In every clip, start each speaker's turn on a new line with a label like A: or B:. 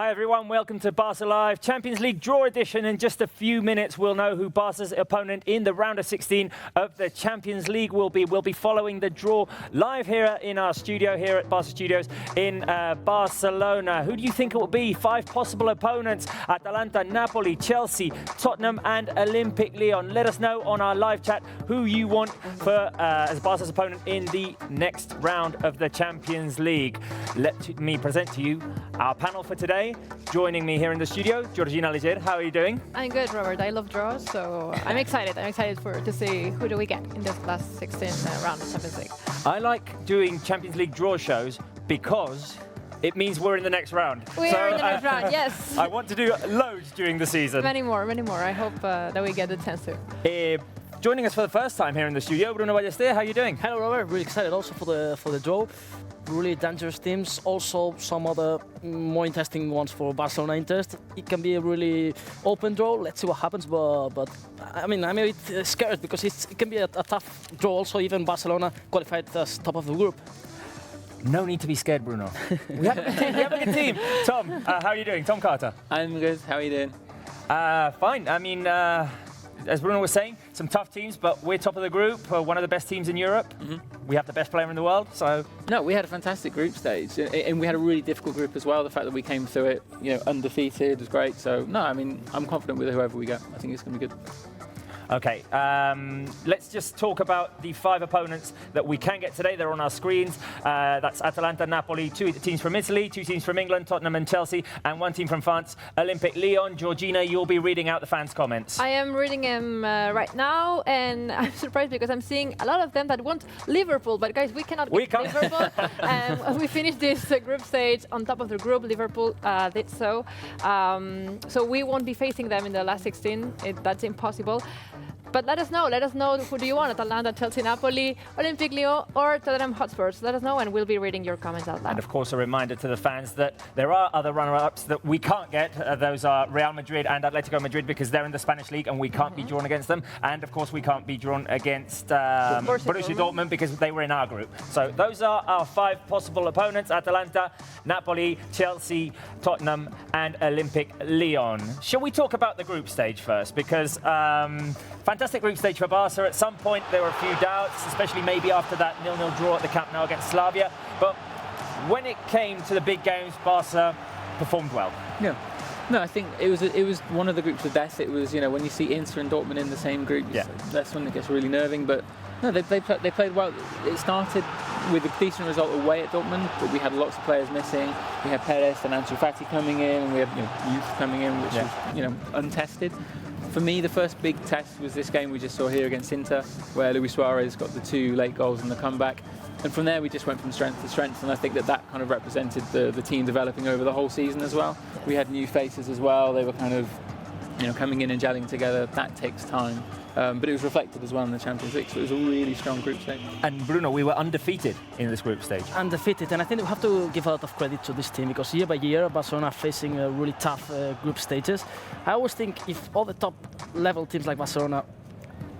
A: Hi everyone, welcome to Barça Live Champions League Draw Edition. In just a few minutes, we'll know who Barca's opponent in the round of 16 of the Champions League will be. We'll be following the draw live here in our studio, here at Barça Studios in Barcelona. Who do you think it will be? 5 possible opponents: Atalanta, Napoli, Chelsea, Tottenham and Olympic Lyon. Let us know on our live chat who you want for as Barca's opponent in the next round of the Champions League. Let me present to you our panel for today. Joining me here in the studio, Georgina Leger. How are you doing?
B: I'm good, Robert. I love draws, so I'm excited. I'm excited to see who do we get in this last 16 round of Champions League.
A: I like doing Champions League draw shows because it means we're in the next round.
B: We are in the next round, yes.
A: I want to do loads during the season.
B: Many more. I hope that we get the chance to.
A: Joining us for the first time here in the studio, Bruno Ballester. How are you doing?
C: Hello, Robert. Really excited also for the draw. Really dangerous teams. Also, some other more interesting ones for Barcelona interest. It can be a really open draw. Let's see what happens. But I mean, I'm a bit scared because it can be a tough draw. Also, even Barcelona qualified as top of the group.
A: No need to be scared, Bruno. We have a good team. Tom, how are you doing? Tom Carter.
D: I'm good. How are you doing?
A: Fine. I mean, as Bruno was saying, some tough teams, but we're top of the group, one of the best teams in Europe. Mm-hmm. We have the best player in the world, so...
D: No, we had a fantastic group stage, and we had a really difficult group as well. The fact that we came through it, undefeated was great. So, no, I mean, I'm confident with whoever we get. I think it's going to be good.
A: Okay, let's just talk about the 5 opponents that we can get today. They're on our screens. That's Atalanta, Napoli, 2 teams from Italy, 2 teams from England, Tottenham and Chelsea, and 1 team from France, Olympic Lyon. Georgina, you'll be reading out the fans' comments.
B: I am reading them right now, and I'm surprised because I'm seeing a lot of them that want Liverpool, but guys, we cannot get Liverpool. We finished this group stage on top of the group. Liverpool did so. So we won't be facing them in the last 16. That's impossible. But let us know who do you want, Atalanta, Chelsea, Napoli, Olympic Lyon or Tottenham Hotspurs. Let us know and we'll be reading your comments out loud.
A: And of course a reminder to the fans that there are other runner-ups that we can't get. Those are Real Madrid and Atletico Madrid because they're in the Spanish league and we can't be drawn against them. And of course we can't be drawn against Borussia Dortmund because they were in our group. So those are our 5 possible opponents: Atalanta, Napoli, Chelsea, Tottenham and Olympic Lyon. Shall we talk about the group stage first? Because fantastic group stage for Barca. At some point there were a few doubts, especially maybe after that 0-0 draw at the Camp Nou against Slavia. But when it came to the big games, Barca performed well. Yeah.
D: No, I think it was one of the groups of death. It was, when you see Inter and Dortmund in the same group, that's when it gets really nerving. But no, they played well. It started with a decent result away at Dortmund, but we had lots of players missing. We had Perez and Ansu Fati coming in, and we had youth coming in, which was untested. For me, the first big test was this game we just saw here against Inter, where Luis Suarez got the 2 late goals in the comeback. And from there, we just went from strength to strength, and I think that kind of represented the team developing over the whole season as well. We had new faces as well. They were kind of coming in and gelling together. That takes time. But it was reflected as well in the Champions League, so it was a really strong group stage.
A: And Bruno, we were undefeated in this group stage.
C: Undefeated, and I think we have to give a lot of credit to this team because year by year, Barcelona facing really tough group stages. I always think if all the top level teams like Barcelona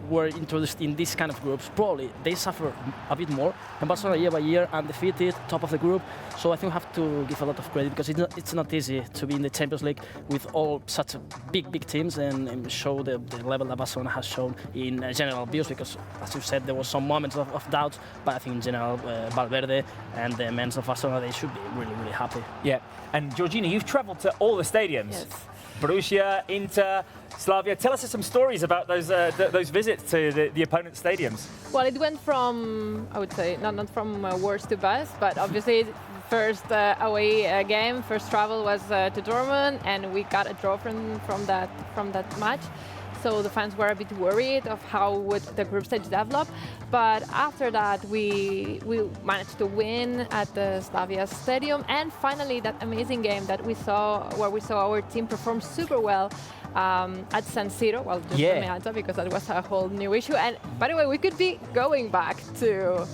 C: were introduced in this kind of groups, probably they suffer a bit more. And Barcelona year by year undefeated, top of the group. So I think we have to give a lot of credit because it's not easy to be in the Champions League with all such big teams and show the level that Barcelona has shown in general views. Because as you said, there were some moments of doubt, but I think in general Valverde and the men of Barcelona, they should be really happy.
A: Yeah, and Georgina, you've travelled to all the stadiums.
B: Yes.
A: Borussia, Inter, Slavia. Tell us some stories about those visits to the opponent's stadiums.
B: Well, it went from, I would say, not from worst to best, but obviously first away game, first travel was to Dortmund, and we got a draw from that match. So the fans were a bit worried of how would the group stage develop. But after that, we managed to win at the Slavia Stadium. And finally, that amazing game that we saw, where we saw our team perform super well at San Siro. Well, just Meazza, because that was a whole new issue. And by the way, we could be going back to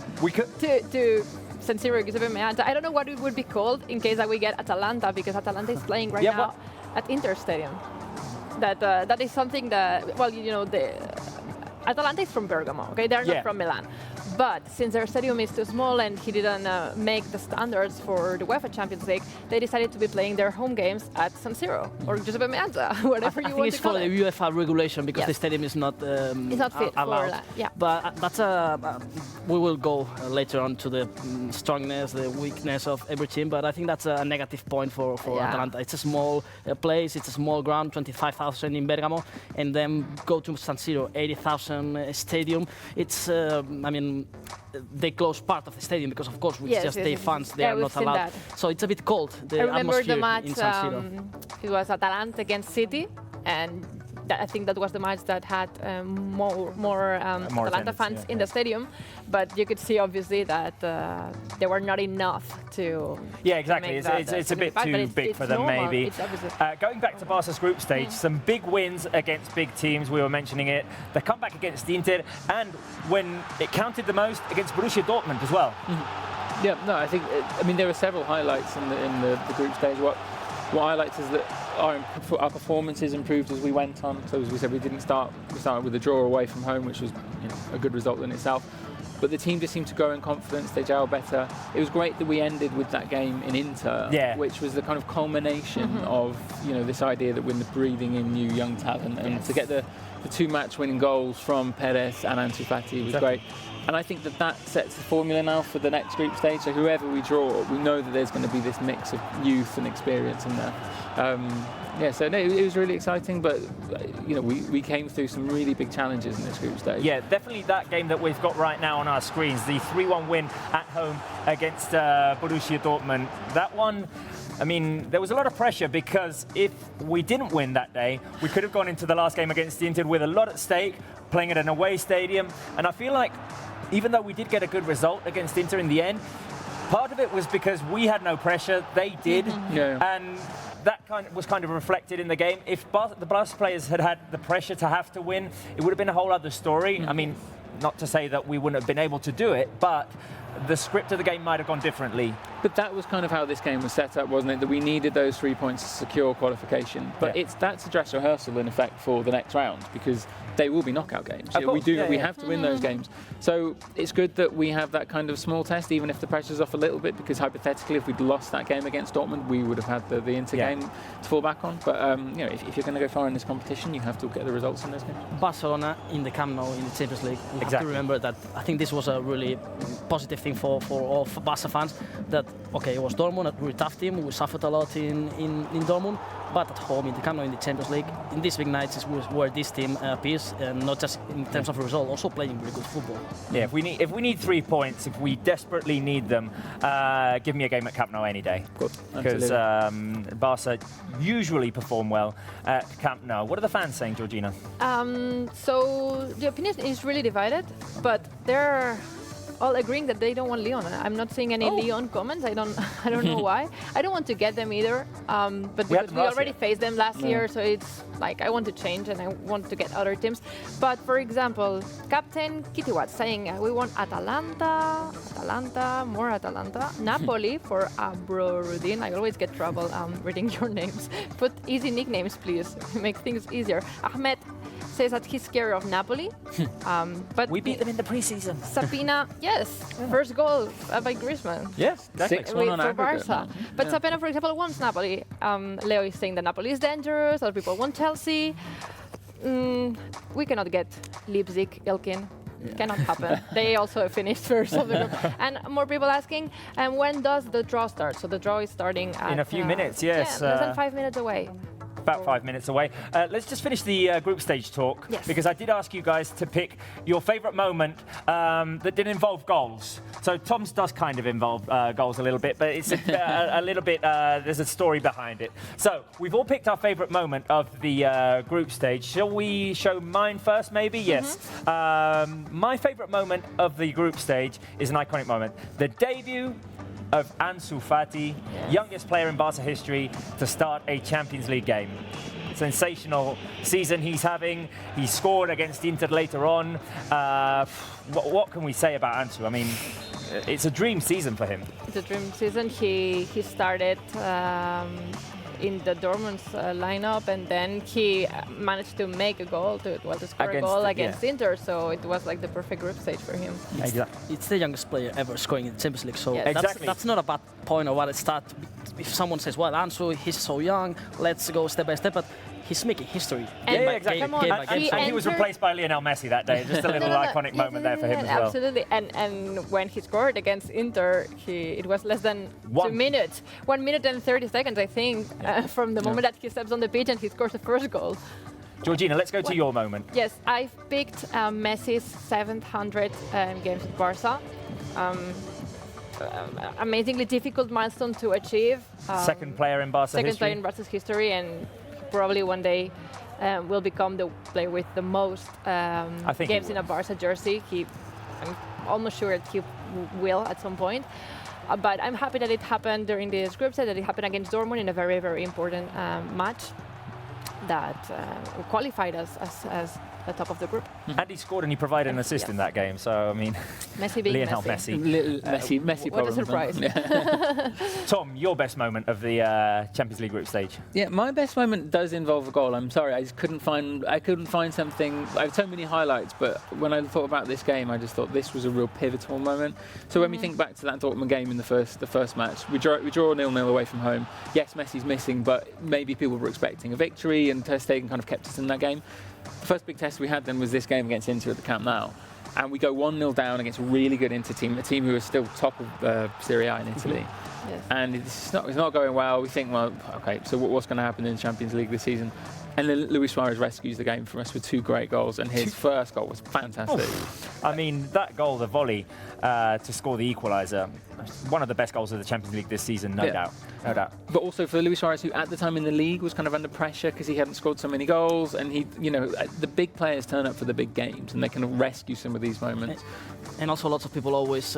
B: San Siro Giuseppe Meazza. I don't know what it would be called in case that we get Atalanta, because Atalanta is playing right now at Inter Stadium. That is something that, well, the Atalanta is from Bergamo, okay? They're not from Milan. But since their stadium is too small and he didn't make the standards for the UEFA Champions League, they decided to be playing their home games at San Siro or Giuseppe Meazza, whatever
C: I
B: you
C: think
B: want
C: it's
B: to call
C: for
B: it.
C: the UEFA regulation because
B: Yes.
C: the stadium is not
B: It's not fit
C: allowed.
B: for that. Yeah.
C: But that's we will go later on to the strongness, the weakness of every team. But I think that's a negative point for
B: Yeah.
C: Atalanta. It's a small place, it's a small ground, 25,000 in Bergamo, and then go to San Siro, 80,000 stadium. It's they close part of the stadium because, of course, with
B: Yes,
C: just
B: yes,
C: the
B: yes.
C: fans, they
B: Yeah,
C: are
B: we've
C: not
B: seen
C: allowed.
B: that.
C: So it's a bit cold. The
B: I remember
C: atmosphere
B: the match.
C: in San Siro.
B: It was Atalanta against City, and I think that was the match that had more Atalanta
A: attendance,
B: fans
A: yeah,
B: in the stadium. But you could see obviously that there were not enough to.
A: Yeah, exactly.
B: make
A: It's,
B: that,
A: it's a bit
B: but
A: too
B: it's-
A: big
B: it's
A: for them,
B: normal.
A: maybe.
B: It's obviously-
A: Going back to Barca's group stage, some big wins against big teams. We were mentioning it. The comeback against Inter, and when it counted the most, against Borussia Dortmund as well.
D: Yeah, no, I think there were several highlights in the group stage. What I liked is that our performances improved as we went on. So as we said, we started with a draw away from home, which was a good result in itself. But the team just seemed to grow in confidence. They gelled better. It was great that we ended with that game in Inter, which was the kind of culmination of this idea that we're breathing in new young talent, and to get the two match-winning goals from Perez and Ansu Fati was great. And I think that sets the formula now for the next group stage. So whoever we draw, we know that there's going to be this mix of youth and experience in there. So no, it was really exciting, but we came through some really big challenges in this group stage.
A: Yeah, definitely that game that we've got right now on our screens, the 3-1 win at home against Borussia Dortmund. That one, there was a lot of pressure because if we didn't win that day, we could have gone into the last game against Inter with a lot at stake, playing at an away stadium. And I feel like even though we did get a good result against Inter in the end, part of it was because we had no pressure, they did. And that was kind of reflected in the game. If the Barca players had had the pressure to have to win, it would have been a whole other story. Not to say that we wouldn't have been able to do it, but the script of the game might have gone differently.
D: But that was kind of how this game was set up, wasn't it? That we needed those 3 points to secure qualification. But that's a dress rehearsal in effect for the next round, because they will be knockout games. We have to win those games. So it's good that we have that kind of small test, even if the pressure's off a little bit, because hypothetically, if we'd lost that game against Dortmund, we would have had the Inter game to fall back on. But if you're going to go far in this competition, you have to get the results in those games.
C: Barcelona in the Camp Nou in the Champions League. We have to remember that. I think this was a really positive thing for all Barca fans. That it was Dortmund, a really tough team. We suffered a lot in Dortmund, but at home in the Camp Nou in the Champions League, in these big nights is where this team appears, and not just in terms of result, also playing really good football.
A: Yeah, if we need 3 points, if we desperately need them, give me a game at Camp Nou any day. Because Barca usually perform well at Camp Nou. What are the fans saying, Georgina?
B: So the opinion is really divided, but they're all agreeing that they don't want Lyon. I'm not seeing any Lyon comments. I don't know why. I don't want to get them either. But because we already faced them last year, so it's like I want to change and I want to get other teams. But for example, Captain Kitiwat saying we want Atalanta, more Atalanta, Napoli for Abrorudin. I always get trouble reading your names. Put easy nicknames, please. Make things easier. Ahmed says that he's scared of Napoli. But
A: we beat them in the preseason.
B: Sapina, yes, first goal by Griezmann.
A: Yes, exactly.
D: 6-1 on
B: for
D: aggregate.
B: Barca. But Sapina, for example, wants Napoli. Leo is saying that Napoli is dangerous. Other people want Chelsea. We cannot get Leipzig, Ilkin. Cannot happen. They also finished first of the group. And more people asking, when does the draw start? So the draw is starting
A: in a few minutes, yes.
B: Yeah, less than 5 minutes away.
A: About 5 minutes away. Let's just finish the group stage talk, because I did ask you guys to pick your favourite moment that didn't involve goals. So Tom's does kind of involve goals a little bit, but it's a little bit, there's a story behind it. So we've all picked our favourite moment of the group stage. Shall we show mine first, maybe? Yes. My favourite moment of the group stage is an iconic moment. The debut of Ansu Fati, youngest player in Barca history to start a Champions League game. Sensational season he's having. He scored against Inter later on. What can we say about Ansu? It's a dream season for him.
B: It's a dream season. He started in the Dortmund's lineup, and then he managed to make a goal, to score a goal against Inter. So it was like the perfect group stage for him.
C: It's the youngest player ever scoring in the Champions League, so
B: Yes.
C: that's not a bad point or what it start. If someone says, well, Ansu, he's so young, let's go step by step, but he's making history.
A: Exactly.
C: Game by game.
A: And he was replaced by Lionel Messi that day. Just a little iconic moment there for him as well.
B: Absolutely. And when he scored against Inter, it was less than 2 minutes. 1 minute and 30 seconds, I think, from the moment that he steps on the pitch and he scores the first goal.
A: Georgina, let's go to your moment.
B: Yes, I've picked Messi's 700 games with Barça. Amazingly difficult milestone to achieve.
A: Second player in Barca
B: Second
A: history.
B: player in Barca's history, and probably one day will become the player with the most games in a Barca jersey. I'm almost sure that he will at some point. But I'm happy that it happened during this group stage, that it happened against Dortmund in a very, very important match that qualified us as the top of the group.
A: And he scored and he provided an assist in that game. So, I mean,
B: Messi being
A: Lionel
B: Messi.
A: Messi.
D: Messi
B: What a
D: problems,
B: surprise.
A: Tom, your best moment of the Champions League group stage?
D: Yeah, my best moment does involve a goal. I'm sorry, I just couldn't find something. I have so many highlights, but when I thought about this game, I just thought this was a real pivotal moment. So when we think back to that Dortmund game in the first match, we draw 0-0 away from home. Yes, Messi's missing, but maybe people were expecting a victory, and Ter Stegen kind of kept us in that game. The first big test we had then was this game against Inter at the Camp Nou. And we go 1-0 down against a really good Inter team, a team who is still top of Serie A in Italy.
B: Yes.
D: And it's not going well. We think, well, okay, so what's going to happen in the Champions League this season? And then Luis Suarez rescues the game from us with 2 great goals, and his first goal was fantastic.
A: I mean, that goal, the volley, to score the equaliser, one of the best goals of the Champions League this season, no doubt.
D: But also for Luis Suarez, who at the time in the league was kind of under pressure because he hadn't scored so many goals, and the big players turn up for the big games, and they kind of rescue some of these moments.
C: And also lots of people always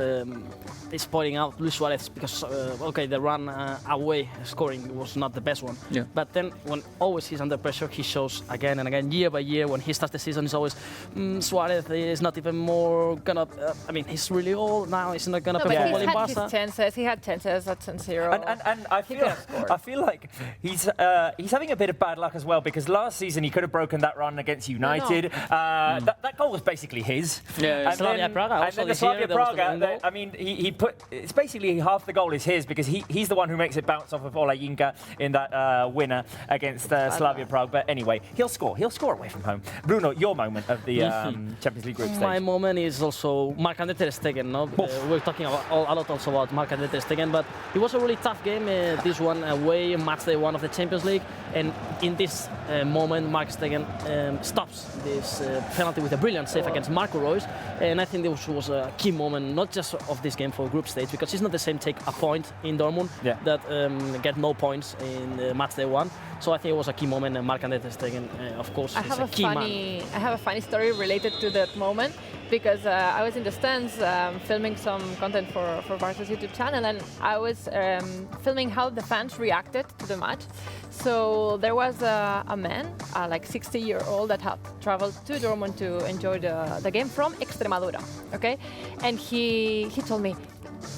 C: is pointing out Luis Suarez because, the run away scoring was not the best one.
D: Yeah.
C: But then when always he's under pressure, he shows again and again, year by year, when he starts the season, it's always, Suarez is not even more gonna, he's really old now, he's not gonna perform well in Barca.
B: His chances. He had chances at San Siro.
A: And I feel like he's having a bit of bad luck as well, because last season he could have broken that run against United. That goal was basically his.
D: Yeah,
A: and
C: Slavia Praga.
A: And then the Slavia Praga, I mean, he put, it's basically half the goal is his, because he's the one who makes it bounce off of Olajinka in that winner against Slavia Prague. But anyway, he'll score away from home. Bruno, your moment of the Champions League group stage?
C: My moment is also Marc-André Ter Stegen. No? We're talking a lot also about Marc-André Ter Stegen, but it was a really tough game, this one away, match day 1 of the Champions League. And in this moment, Marc Stegen stops this penalty with a brilliant save against Marco Reus. And I think this was a key moment, not just of this game for group stage, because it's not the same take a point in Dortmund that get no points in match day 1. So I think it was a key moment, and Marc-André Ter Stegen, of course, is a key man.
B: I have a funny story related to that moment, because I was in the stands filming some content for Barca's YouTube channel, and I was filming how the fans reacted to the match. So there was a man, like 60-year-old, that had traveled to Dortmund to enjoy the game from Extremadura, okay? And he told me,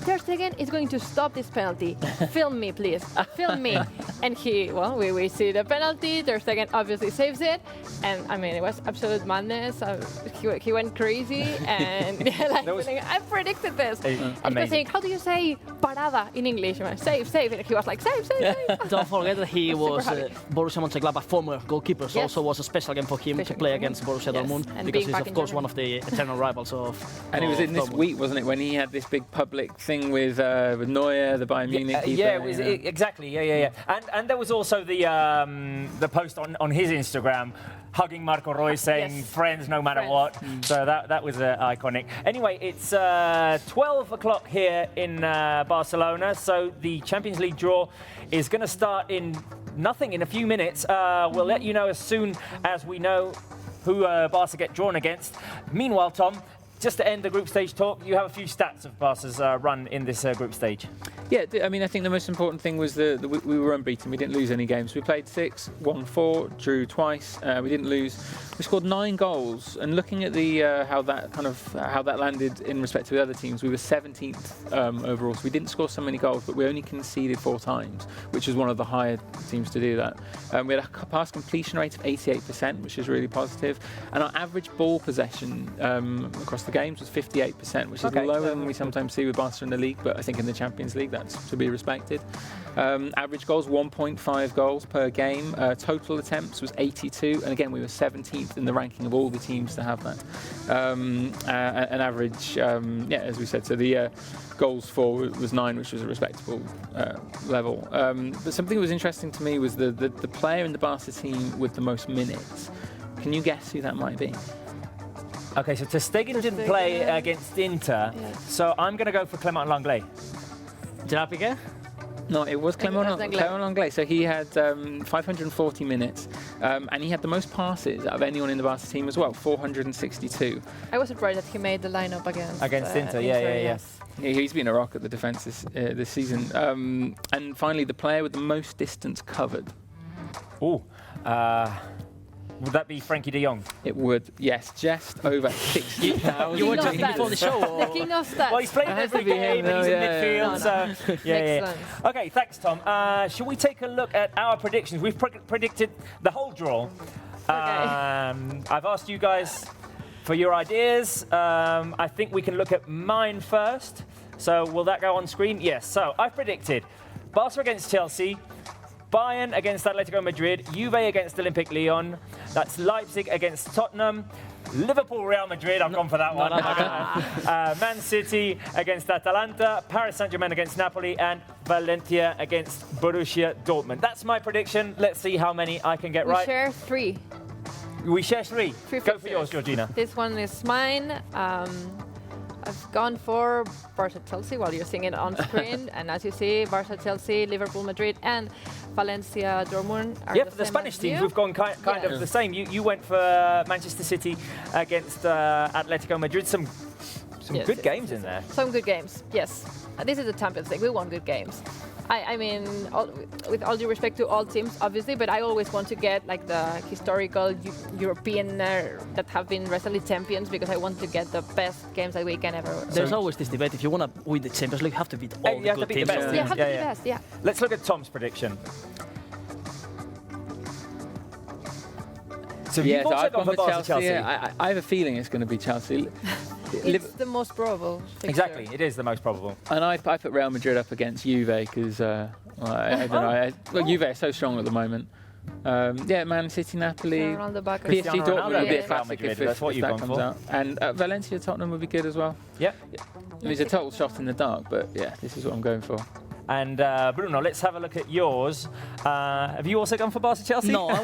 B: Ter Stegen is going to stop this penalty. Film me, please. Film me. And we see the penalty. Ter Stegen obviously saves it. And I mean, it was absolute madness. He went crazy. And I predicted this. And he was saying, how do you say parada in English? Save. And he was like, save.
C: Don't forget that he was Borussia Mönchengladbach former goalkeeper. So also was a special game for him to play against Borussia Dortmund.
B: And
C: because he's, of course, one of the eternal rivals of
D: And it was in this week, wasn't it, when he had this big public thing with Neuer, the Bayern Munich keeper.
A: Yeah, it was exactly. Yeah. And there was also the post on his Instagram hugging Marco Reus, saying friends no matter what. So that was iconic. Anyway, it's 12 o'clock here in Barcelona. So the Champions League draw is going to start in a few minutes. We'll let you know as soon as we know who Barca get drawn against. Meanwhile, Tom, just to end the group stage talk, you have a few stats of Barca's run in this group stage.
D: Yeah, I mean, I think the most important thing was that we were unbeaten. We didn't lose any games. We played 6, won 4, drew twice. We didn't lose. We scored 9 goals. And looking at the how that landed in respect to the other teams, we were 17th overall. So we didn't score so many goals, but we only conceded 4 times, which is one of the higher teams to do that. We had a pass completion rate of 88%, which is really positive. And our average ball possession across the games was 58%, which is lower than we sometimes see with Barca in the league, but I think in the Champions League that's to be respected. Average goals, 1.5 goals per game. Total attempts was 82, and again we were 17th in the ranking of all the teams to have that. An average, as we said, so the goals for was 9, which was a respectable level. But something that was interesting to me was the player in the Barca team with the most minutes. Can you guess who that might be?
A: Okay, so Ter Stegen didn't play against Inter, so I'm going to go for Clément Lenglet.
C: Gerard Piqué?
D: No, it was Clément Lenglet. So he had 540 minutes, and he had the most passes out of anyone in the Barca team as well, 462.
B: I was surprised that he made the lineup against
A: Inter. Yes.
D: Yeah, he's been a rock at the defence this season. And finally, the player with the most distance covered.
A: Ooh. Would that be Frankie de Jong?
D: It would, yes, just over 60,000.
C: You were talking before the show?
B: The king of stats.
A: Well, he's played every game and he's in midfield, so...
B: Excellent.
A: Okay, thanks, Tom. Shall we take a look at our predictions? We've predicted the whole draw. I've asked you guys for your ideas. I think we can look at mine first. So will that go on screen? Yes. So I've predicted Barca against Chelsea, Bayern against Atletico Madrid, Juve against Olympique Lyon, that's Leipzig against Tottenham, Liverpool, Real Madrid, I've gone for that one. Man City against Atalanta, Paris Saint-Germain against Napoli, and Valencia against Borussia Dortmund. That's my prediction. Let's see how many I can get right.
B: We share 3.
A: We share 3. Go for yours, Georgina.
B: This one is mine. I've gone for Barça Chelsea while you're seeing it on screen, and as you see, Barça Chelsea, Liverpool Madrid, and Valencia Dortmund are
A: for the Spanish teams, we've gone kind of the same. You went for Manchester City against Atletico Madrid. Some good games in there.
B: Some good games, yes. This is the Champions League. We won good games. I mean, with all due respect to all teams, obviously, but I always want to get like the historical European that have been recently champions, because I want to get the best games that we can ever.
C: There's always this debate. If you want to win the Champions League, you have to beat all the good teams.
B: You have to be the best, yeah.
A: Let's look at Tom's prediction. So
D: I've gone for Chelsea. I have a feeling it's going to be Chelsea.
B: It's the most probable fixture.
A: Exactly, it is the most probable.
D: And I put Real Madrid up against Juve because I don't know. Juve is so strong at the moment. Man City, Napoli, PSG, Dortmund would be a classic if that comes out. And Valencia, Tottenham would be good as well.
A: Yeah.
D: It's a total shot in the dark, but this is what I'm going for.
A: And Bruno, let's have a look at yours. Have you also gone for Barca Chelsea?
C: No, I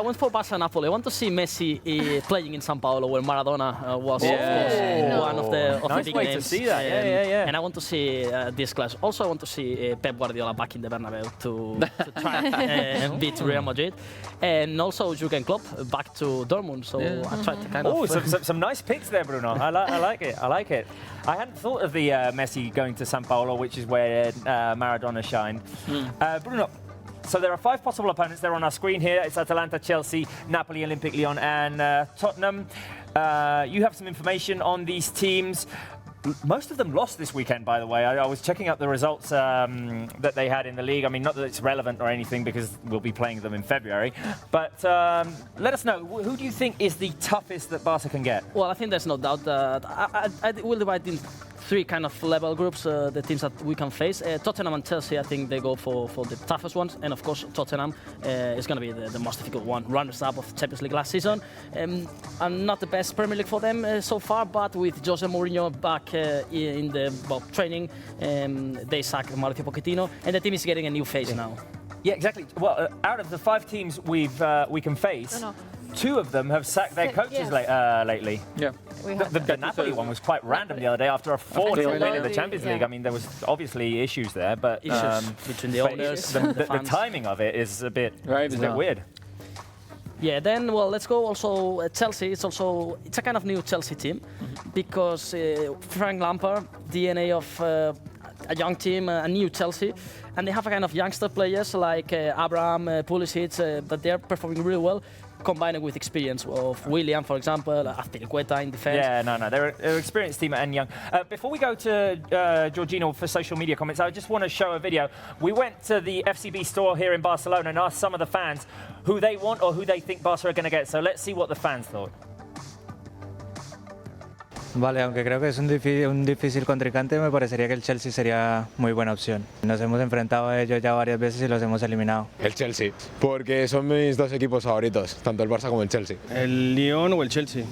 C: went for Barca Napoli. I want to see Messi playing in São Paulo, where Maradona was one of the
A: nice
C: big
A: way
C: names.
A: To see that. Yeah.
C: And I want to see this class. Also, I want to see Pep Guardiola back in the Bernabeu to try and beat Real Madrid, and also Jurgen Klopp back to Dortmund. So I tried to kind of.
A: Some nice picks there, Bruno. I like it. I hadn't thought of the Messi going to São Paulo, which is where Maradona shined. Bruno, so there are 5 possible opponents. They're on our screen here. It's Atalanta, Chelsea, Napoli, Olympique Lyon, and Tottenham. You have some information on these teams. Most of them lost this weekend, by the way. I was checking up the results that they had in the league. I mean, not that it's relevant or anything, because we'll be playing them in February. But let us know, who do you think is the toughest that Barca can get?
C: Well, I think there's no doubt that I will divide in 3 kind of level groups, the teams that we can face. Tottenham and Chelsea, I think they go for the toughest ones. And of course, Tottenham is going to be the most difficult one. Runners-up of Champions League last season. And not the best Premier League for them so far, but with Jose Mourinho back in the training, they sack Mauricio Pochettino, and the team is getting a new face now.
A: Yeah, exactly. Well, out of the 5 teams we can face, 2 of them have sacked their coaches lately.
D: Yeah.
A: The Napoli one was quite random the other day after a 4-0 win in the Champions League. I mean, there was obviously issues there, but
C: issues between the owners,
A: the timing of it is a bit weird.
C: Yeah, then, let's go also Chelsea. It's a kind of new Chelsea team because Frank Lampard, DNA of a young team, a new Chelsea, and they have a kind of youngster players like Abraham, Pulisic, that they're performing really well, combining with experience of William, for example, Azpilicueta in defense.
A: Yeah, no, they're an experienced team and young. Before we go to Georgina for social media comments, I just want to show a video. We went to the FCB store here in Barcelona and asked some of the fans who they want or who they think Barça are going to get. So let's see what the fans thought.
E: Vale, aunque creo que es un difícil contrincante, me parecería que el Chelsea sería muy buena opción. Nos hemos enfrentado a ellos ya varias veces y los hemos eliminado.
F: El Chelsea, porque son mis dos equipos favoritos, tanto el Barça como el Chelsea.
G: ¿El Lyon o el Chelsea?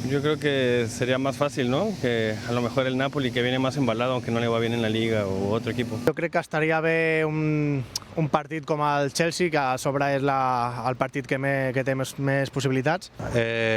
G: Yo creo que sería más fácil, ¿no? Que a lo mejor el Napoli, que viene más embalado, aunque no le va bien en la Liga, o otro equipo.
H: Jo crec que estaria bé un partit com el Chelsea, que a sobre és el partit que té més possibilitats.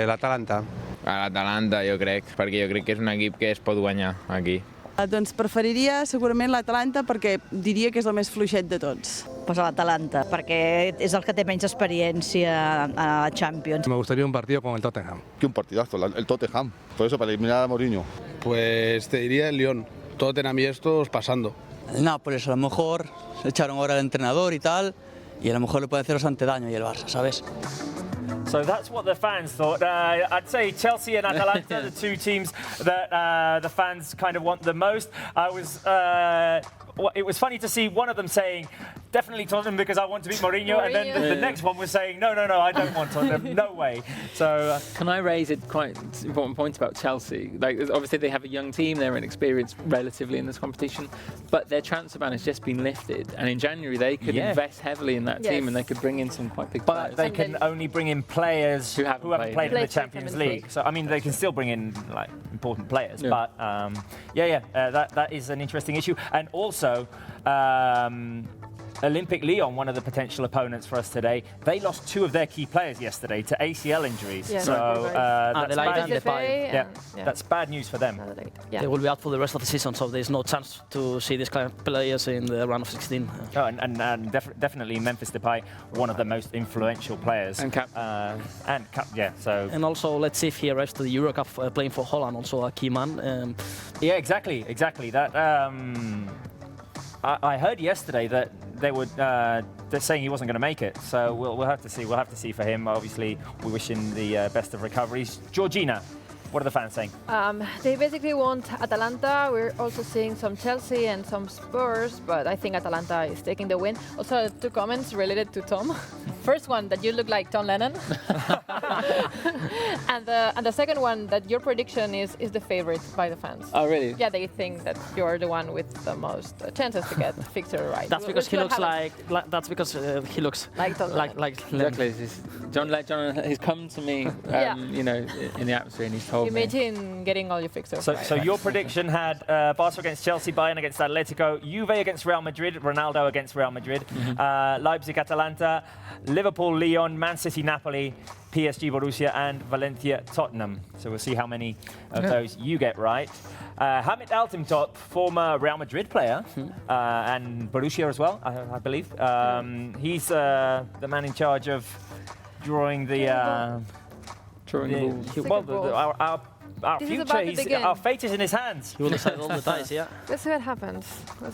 F: L'Atalanta.
I: L'Atalanta, jo crec, perquè jo crec que és un equip que es pot guanyar aquí.
J: Doncs preferiria segurament l'Atalanta perquè diria que és el més fluixet de tots.
K: Pues a l'Atalanta, perquè és el que té menys experiència a la Champions.
G: Me gustaría un partido con el Tottenham.
L: Que un partidazo, el Tottenham. Por eso, para eliminar a Mourinho.
G: Pues te diría el Lyon. Tottenham y estos pasando.
M: El Nápoles a lo mejor se echaron ahora al entrenador y tal, y a lo mejor le puede hacer bastante daño y el Barça, ¿sabes?
A: So that's what the fans thought. I'd say Chelsea and Atalanta, the two teams that the fans kind of want the most. It was funny to see one of them saying, definitely Tottenham because I want to beat Mourinho, and then the next one was saying, no, I don't want Tottenham, no way. So
D: can I raise a quite important point about Chelsea? Like, obviously they have a young team, they're inexperienced relatively in this competition, but their transfer ban has just been lifted, and in January they could invest heavily in that team and they could bring in some quite big players.
A: But they can only bring in players who haven't played in the Champions League. So I mean, they can still bring in like important players, but that is an interesting issue, and also. Olympique Lyon, one of the potential opponents for us today, they lost two of their key players yesterday to ACL injuries.
B: Yeah.
A: So that's bad news for them.
C: They will be out for the rest of the season, so there's no chance to see these kind of players in the round of 16.
A: Oh, and definitely Memphis Depay, one of the most influential players.
D: And cap.
A: So.
C: And also, let's see if he arrives to the Euro Cup playing for Holland, also a key man.
A: Yeah, exactly. That. I heard yesterday that they're saying he wasn't going to make it, so we'll have to see. We'll have to see for him. Obviously, we wish him the best of recoveries. Georgina, what are the fans saying?
B: They basically want Atalanta. We're also seeing some Chelsea and some Spurs, but I think Atalanta is taking the win. Also, two comments related to Tom. First one, that you look like John Lennon. and the second one, that your prediction is the favorite by the fans.
D: Oh, really?
B: Yeah, they think that you're the one with the most chances to get the fixture right.
C: That's because he looks like he looks
B: like John Lennon.
D: Exactly. John, he's come to me, you know, in the atmosphere, and he's told me.
B: Imagine getting all your fixtures right.
A: So your prediction had Barça against Chelsea, Bayern against Atletico, Juve against Real Madrid, Ronaldo against Real Madrid, Leipzig, Atalanta, Liverpool, Lyon, Man City, Napoli, PSG, Borussia, and Valencia, Tottenham. So we'll see how many of those you get right. Hamid Altintop, former Real Madrid player, and Borussia as well, I believe. He's the man in charge of drawing the... Our future, our fate is in his hands.
C: He will decide all the dice, yeah.
B: Let's see what happens.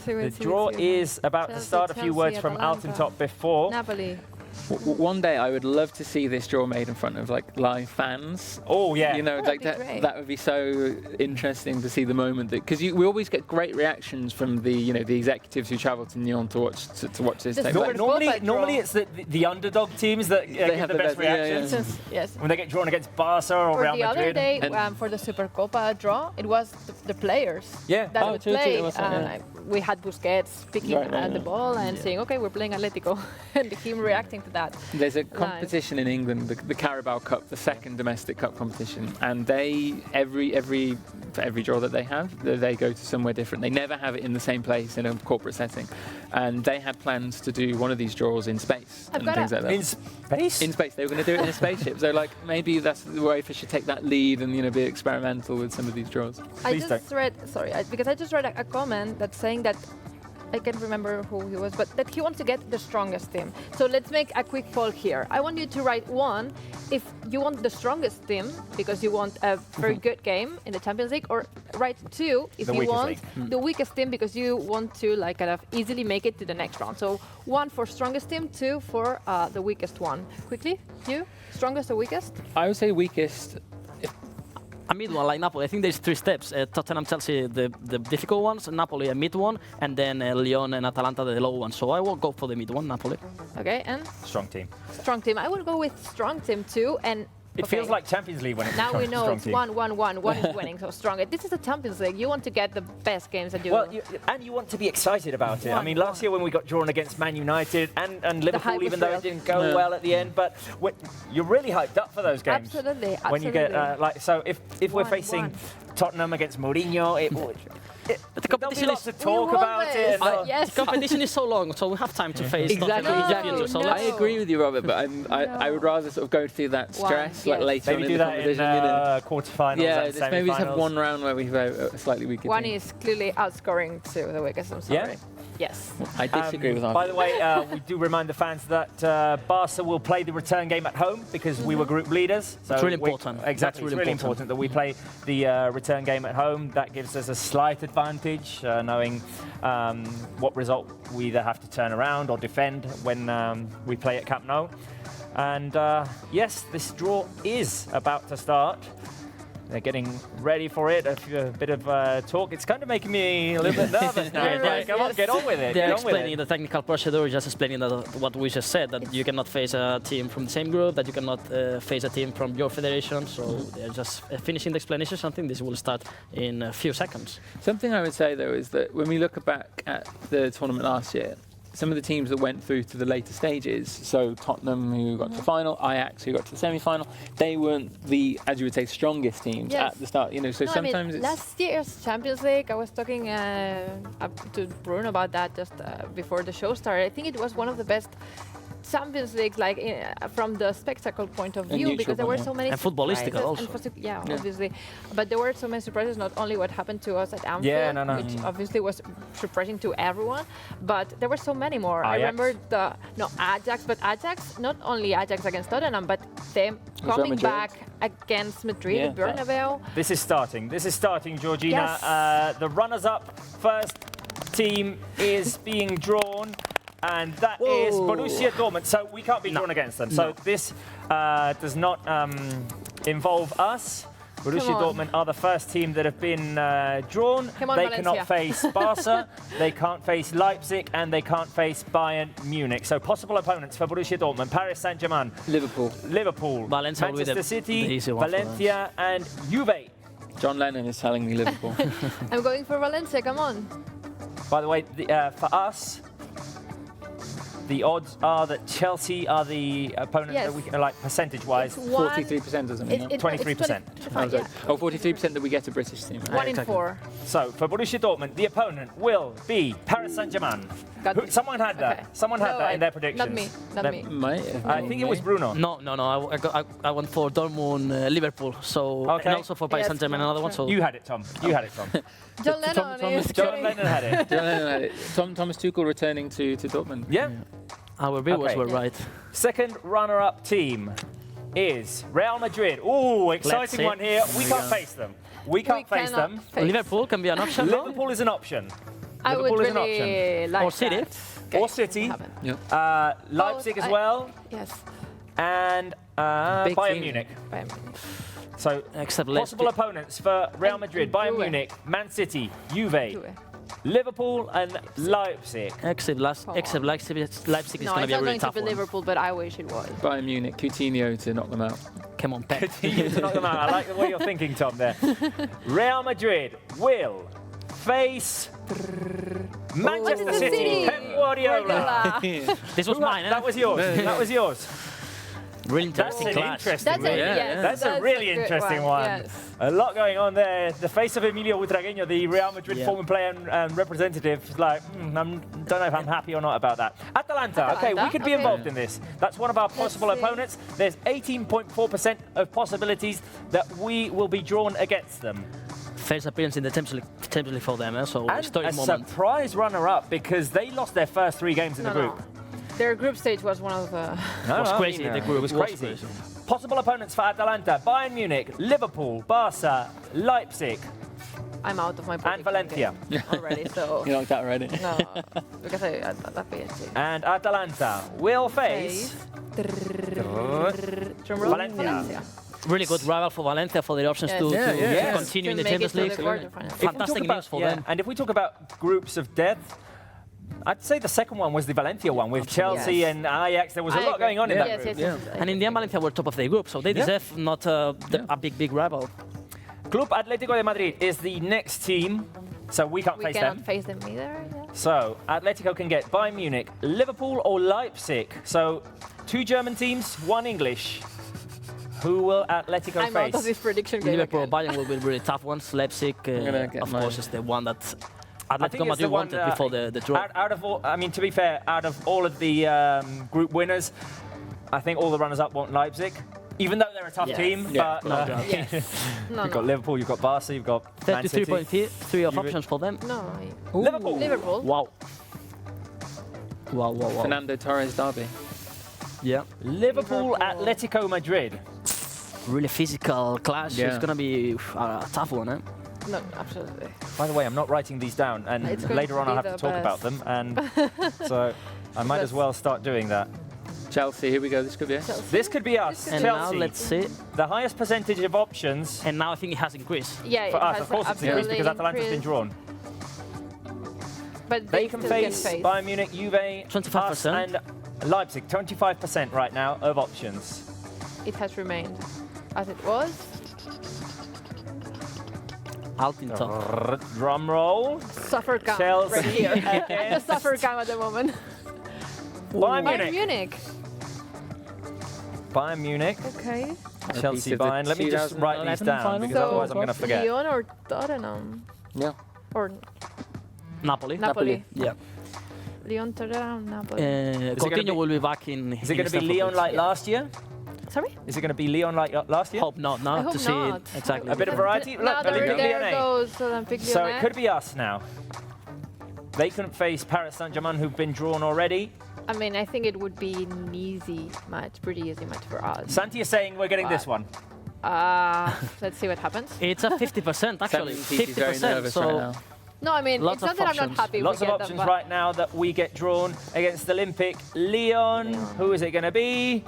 A: The draw is about to start. A few words from Altintop before.
B: Napoli.
D: One day I would love to see this draw made in front of like live fans.
A: Oh yeah,
D: you know, like that would be so interesting to see the moment that, because we always get great reactions from the the executives who travel to Nyon to watch this take place.
A: Normally it's the underdog teams that give the best reactions.
B: Yes.
A: When they get drawn against Barca or Real Madrid.
B: The other day for the Supercopa draw, it was the players that would play. We had Busquets picking the ball and saying, "Okay, we're playing Atletico," and him reacting to that.
D: There's a competition in England, the Carabao Cup, the second domestic cup competition, and they for every draw that they have, they go to somewhere different. They never have it in the same place in a corporate setting, and they had plans to do one of these draws in space and things like that.
A: In space?
D: In space. They were going to do it in a spaceship. So like maybe that's the way FIFA should take that lead and be experimental with some of these draws.
B: I just read a comment that's saying that I can't remember who he was, but that he wants to get the strongest team. So let's make a quick poll here. I want you to write 1 if you want the strongest team because you want a very good game in the Champions League, or write 2 if you want the weakest team because you want to like kind of easily make it to the next round. So 1 for strongest team, 2 for the weakest one. Quickly, you strongest or weakest?
D: I would say weakest.
C: A mid one like Napoli. I think there's 3 steps. Tottenham, Chelsea, the difficult ones. Napoli, a mid one, and then Lyon and Atalanta, the low one. So I will go for the mid one, Napoli.
B: Okay, and
A: strong team.
B: Strong team. I will go with strong team too, and.
A: It feels like Champions League when it's
B: now we know
A: strong
B: it's
A: team.
B: 1-1-1. One is winning, so strong. This is the Champions League. You want to get the best games that you.
A: Well, and you want to be excited about it. I mean, last year when we got drawn against Man United and Liverpool, even though it didn't go well at the end, but you're really hyped up for those games.
B: Absolutely.
A: When you get so if we're facing Tottenham against Mourinho,
C: the competition
A: lots to talk about it.
B: Yes.
C: The competition is so long, so we have time to face
D: Exactly.
C: So
D: I agree with you, Robert, but I would rather sort of go through that stress like later
A: maybe
D: on
A: do
D: in the
A: that
D: competition.
A: in quarterfinals.
D: Yeah,
A: and
D: just maybe just have one round where we have a slightly weaker
B: One
D: team.
B: is clearly outscoring to the weakest. I'm sorry.
A: Yeah?
B: Yes.
D: I disagree with
A: By the way, we do remind the fans that Barca will play the return game at home because we were group leaders. So
C: it's really important.
A: Exactly, it's really important that we play the return game at home. That gives us a slight advantage, knowing what result we either have to turn around or defend when we play at Camp Nou. And yes, this draw is about to start. They're getting ready for it. A bit of talk. It's kind of making me a little bit nervous now. Come on, get on with it.
C: They're explaining the technical procedure, just explaining what we just said, that you cannot face a team from the same group, that you cannot face a team from your federation. So they're just finishing the explanation. Something this will start in a few seconds.
D: Something I would say, though, is that when we look back at the tournament last year, some of the teams that went through to the later stages, so Tottenham, who got to the final, Ajax, who got to the semi-final, they weren't the, as you would say, strongest teams at the start. You know, so sometimes it's
B: last year's Champions League, I was talking to Bruno about that just before the show started. I think it was one of the best Champions League, like from the spectacle point of view, because there were so many
C: and footballistic also.
B: Yeah, obviously, but there were so many surprises. Not only what happened to us at Anfield, which obviously was surprising to everyone, but there were so many more.
A: Ajax.
B: I remember Ajax, but Ajax, not only Ajax against Tottenham, but them coming back against Madrid, Bernabeu.
A: This is starting, Georgina.
B: Yes.
A: The runners-up first team is being drawn. And that is Borussia Dortmund. So we can't be drawn against them. So this does not involve us. Borussia Dortmund are the first team that have been drawn.
B: Come on,
A: they
B: Valencia.
A: cannot face Barca, they can't face Leipzig, and they can't face Bayern Munich. So possible opponents for Borussia Dortmund: Paris Saint-Germain,
D: Liverpool,
C: Valencia,
A: Manchester City, Valencia, and Juve.
D: John Lennon is telling me Liverpool.
B: I'm going for Valencia. Come on.
A: By the way, for us, the odds are that Chelsea are the opponent that we like percentage-wise.
D: 43%, doesn't it?
A: 23%.
D: Oh, 43% that we get a British team.
B: 1 in 4.
A: So for Borussia Dortmund, the opponent will be Paris Saint-Germain. Someone had that. Someone had that in their predictions.
B: Not me.
A: I think it was Bruno.
C: No. I went for Dortmund, Liverpool. So and also for Paris Saint-Germain, another one. So
A: you had it, Tom.
B: John Lennon
A: John Lennon had it.
D: John Lennon had it. Thomas Tuchel returning to Dortmund.
A: Yeah.
C: Our viewers were right.
A: Second runner-up team is Real Madrid. Ooh, exciting one here. We can't face them. We can't face them.
C: Liverpool can be an option.
A: Liverpool is an option.
B: I would really like
C: or City.
B: that.
A: Or City. Leipzig as well.
B: Yes.
A: And Bayern Munich. So possible opponents for Real Madrid: Bayern Munich, Man City, Juve, Liverpool, and Leipzig.
C: Except Leipzig is going to be a really tough one.
B: No, it's not going to be Liverpool, but I wish it was.
D: Bayern Munich, Coutinho to knock them out.
C: Come on, Pep.
A: Coutinho to knock them out. I like the way you're thinking, Tom, there. Real Madrid will face Manchester City. Pep Guardiola.
C: This was mine.
A: That was yours. That was yours.
C: Really interesting clash.
A: That's a really interesting one.
B: Yes.
A: A lot going on there. The face of Emilio Butragueño, the Real Madrid former player and representative, is like, I don't know if I'm happy or not about that. Atalanta. Okay, we could be involved in this. That's one of our possible opponents. There's 18.4% of possibilities that we will be drawn against them.
C: first appearance in the Champions League for them, so
A: And
C: historic
A: a
C: moment.
A: surprise runner-up because they lost their first 3 games in the group.
B: Their group stage was one of the...
C: It was crazy. The group
A: was crazy. Possible opponents for Atalanta: Bayern Munich, Liverpool, Barça, Leipzig.
B: I'm out of my
A: and Valencia
B: already, so...
D: You like that already?
B: No, because I love PSG.
A: And Atalanta will face Valencia.
C: Really good rival for Valencia for their options to continue in the Champions League. Fantastic news for them.
A: And if we talk about groups of death, I'd say the second one was the Valencia one with Chelsea and Ajax. There was a lot going on in that group.
C: And in the end, Valencia were top of their group, so they deserve not a big rival.
A: Club Atlético de Madrid is the next team, so we can't face them.
B: We cannot face them either. Yeah.
A: So Atletico can get Bayern Munich, Liverpool or Leipzig. So 2 German teams, 1 English. Who will Atletico
B: I'm
A: face?
B: out of this prediction game.
C: Liverpool or Bayern will be really tough ones. Leipzig, of course, is the one that Atletico Madrid wanted before the draw.
A: Out of all, I mean, to be fair, out of all of the group winners, I think all the runners-up want Leipzig. Even though they're a tough team, but you've got Liverpool, you've got Barça, you've got
C: 33.3 of options for them.
B: No.
A: Liverpool.
C: Wow. Wow.
D: Fernando Torres derby.
C: Yeah.
A: Liverpool, Atletico Madrid.
C: Really physical clash. It's going to be a tough one, eh?
B: No, absolutely.
A: By the way, I'm not writing these down, and later on I'll have to talk about them, and so I might as well start doing that.
D: Chelsea, here we go. This could be us.
A: This could be us.
C: And
A: Chelsea.
C: now let's see.
A: The highest percentage of options.
C: And now I think it has increased.
B: Yeah,
A: for
B: it
A: us,
B: has
A: of course, it's increased because Atalanta's been drawn.
B: But
A: they can face Bayern Munich, Juve,
C: 25%,
A: and Leipzig. 25% right now of options.
B: It has remained as it was.
C: Out in top.
A: Drum roll.
B: Suffer cam
A: Chelsea
B: right here.
A: against
B: The suffer cam at the moment.
A: Bayern
B: Munich.
A: Bayern Munich.
B: Okay.
A: Chelsea, Bayern. Let me just write these down because otherwise I'm going to forget.
B: Lyon or Tottenham?
D: Yeah.
B: Or
C: Napoli. Yeah.
B: Lyon, Tottenham, Napoli.
C: Coutinho will be back in.
A: Is it going to be Lyon like last year?
B: Sorry?
A: Is it going to be Lyon like last year?
C: Hope not.
B: I hope
C: to see
B: not.
C: it exactly.
A: A bit of variety.
B: Now
A: Look,
B: there goes Olympique Lyonnais.
A: So it could be us now. They couldn't face Paris Saint-Germain, who've been drawn already.
B: I mean, I think it would be an easy match, pretty easy match for us.
A: Santi is saying we're getting this one.
B: Let's see what happens.
C: It's a 50% actually. 50%. So.
D: Right
B: no, I mean,
C: lots
B: it's not that
C: options.
B: I'm not happy.
A: Lots of options right now that we get drawn against Olympique Lyon. Who is it going to be?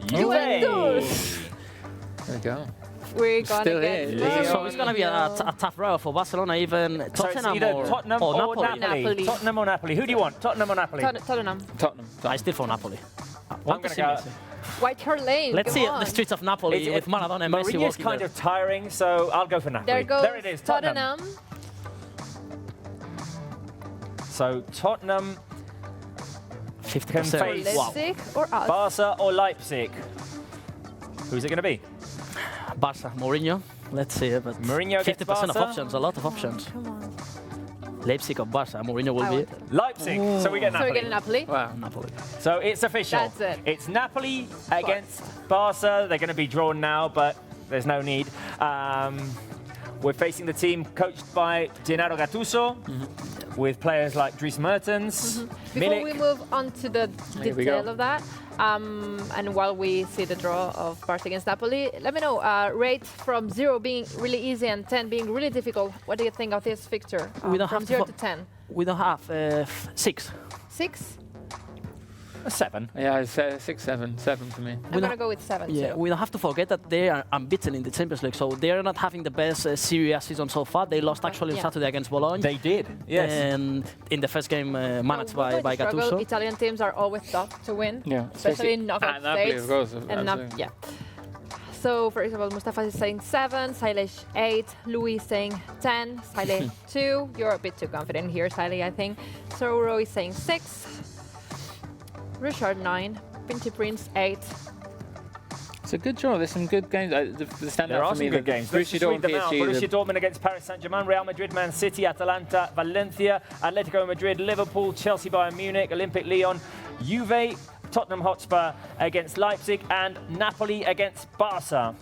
B: Juventus.
D: There we go.
B: We're going to
D: get
C: So it's going to be a tough row for Barcelona, even Tottenham
A: or
C: Tottenham
A: or
B: Napoli.
A: Tottenham or Napoli. Who do you want? Tottenham or Napoli?
B: Tottenham.
C: I still for Napoli.
A: I'm going to go.
B: White Hart Lane.
C: Let's see the streets of Napoli with Maradona and Messi
A: Mourinho's
C: walking
A: kind
C: there.
A: of tiring, so I'll go for Napoli.
B: There
A: it is.
B: Tottenham.
A: So Tottenham
C: 50%.
A: can face
B: Leipzig or us.
A: Barca or Leipzig. Who's it going to be?
C: Barça, Mourinho. Let's see, but
A: Mourinho
C: 50% of
A: Barca?
C: options, a lot of options.
B: Come on.
C: Leipzig or Barça, Mourinho will be.
A: Leipzig. So we get Napoli.
B: So we get Napoli.
C: Wow, Napoli.
A: So it's official.
B: That's it.
A: It's Napoli against Barca. They're going to be drawn now, but there's no need. We're facing the team coached by Gennaro Gattuso, with players like Dries Mertens,
B: Before we move on to the detail of that, and while we see the draw of Barça against Napoli, let me know, rate from 0 being really easy and 10 being really difficult. What do you think of this fixture? From 0 to 10?
C: We don't have 6.
B: 6?
A: A 7.
D: Yeah, it's 6, 7 for me.
B: I'm going to go with 7.
C: Yeah,
B: too.
C: we don't have to forget that they are unbeaten in the Champions League, so they are not having the best Serie A season so far. They lost actually on Saturday against Bologna.
A: They did, yes.
C: And in the first game managed by Gattuso.
B: Italian teams are always tough to win, especially in knockout
D: Napoli,
B: states.
D: of course,
B: And So, for example, Mustafa is saying 7, Silesh 8, Louis is saying 10, Siley 2. You're a bit too confident here, Siley, I think. Sororo is saying 6. Richard 9, Pinty Prince 8.
D: It's a good draw. There's some good games. The standout
A: There are
D: for me,
A: some good games. Let's just read them out. Borussia Dortmund against Paris Saint-Germain, Real Madrid, Man City, Atalanta, Valencia, Atletico Madrid, Liverpool, Chelsea, Bayern Munich, Olympique Lyon, Juve, Tottenham Hotspur against Leipzig, and Napoli against Barca.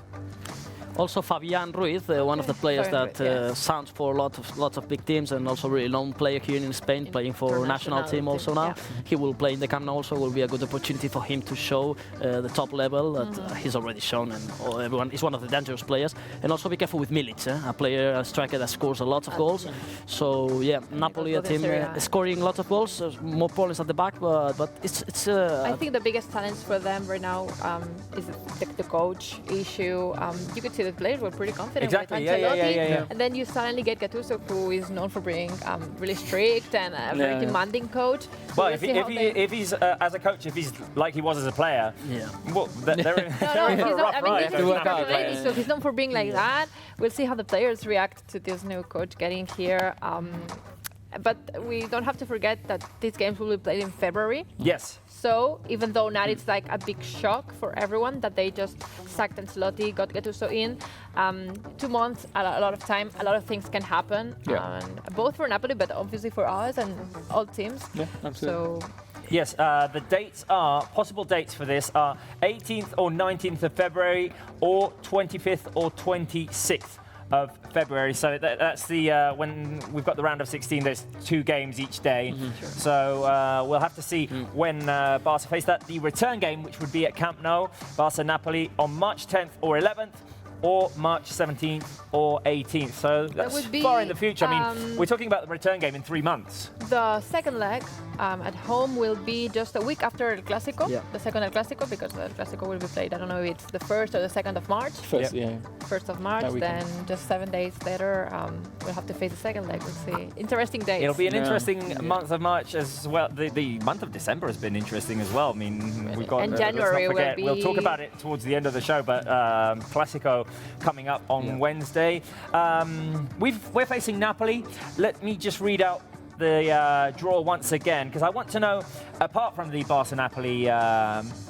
C: Also Fabian Ruiz, one of the players that sounds for lots of big teams, and also really known player here in Spain, playing for national team also now. He will play in the Camp Nou also. Will be a good opportunity for him to show the top level that he's already shown, and everyone is one of the dangerous players. And also be careful with Milic, a striker that scores a lot of goals. So yeah, Napoli, a team scoring lots of goals, more problems at the back, but it's.
B: I think the biggest challenge for them right now is the coach issue. You could see the players were pretty confident with Ancelotti, and then you suddenly get Gattuso, who is known for being really strict and a very demanding coach. So
A: well, if he's as a coach, if he's like he was as a player, well, they're in for a rough ride.
B: So he's known for being like that. We'll see how the players react to this new coach getting here. But we don't have to forget that these games will be played in February.
A: Yes.
B: So even though now it's like a big shock for everyone that they just sacked Ancelotti, got Gattuso in, 2 months, a lot of time, a lot of things can happen. Both for Napoli, but obviously for us and all teams.
D: Yeah, absolutely.
B: So.
A: Yes, the dates are, possible dates for this are 18th or 19th of February or 25th or 26th of February. So that's the when we've got the round of 16, there's 2 games each day. So we'll have to see when Barca face that. The return game, which would be at Camp Nou, Barca-Napoli on March 10th or 11th, or March 17th or 18th. So that's far in the future. I mean, we're talking about the return game in 3 months.
B: The second leg at home will be just a week after El Clásico, the second El Clásico, because the El Clásico will be played, I don't know if it's the 1st or the 2nd of March. 1st of March, then just 7 days later, we'll have to face the second leg. We'll see. Interesting days.
A: It'll be an interesting month of March as well. The month of December has been interesting as well. I mean, we've got...
B: And January
A: let's not forget,
B: will be...
A: We'll talk about it towards the end of the show, but Clásico coming up on Wednesday. We're facing Napoli. Let me just read out the draw once again, because I want to know, apart from the Barca-Napoli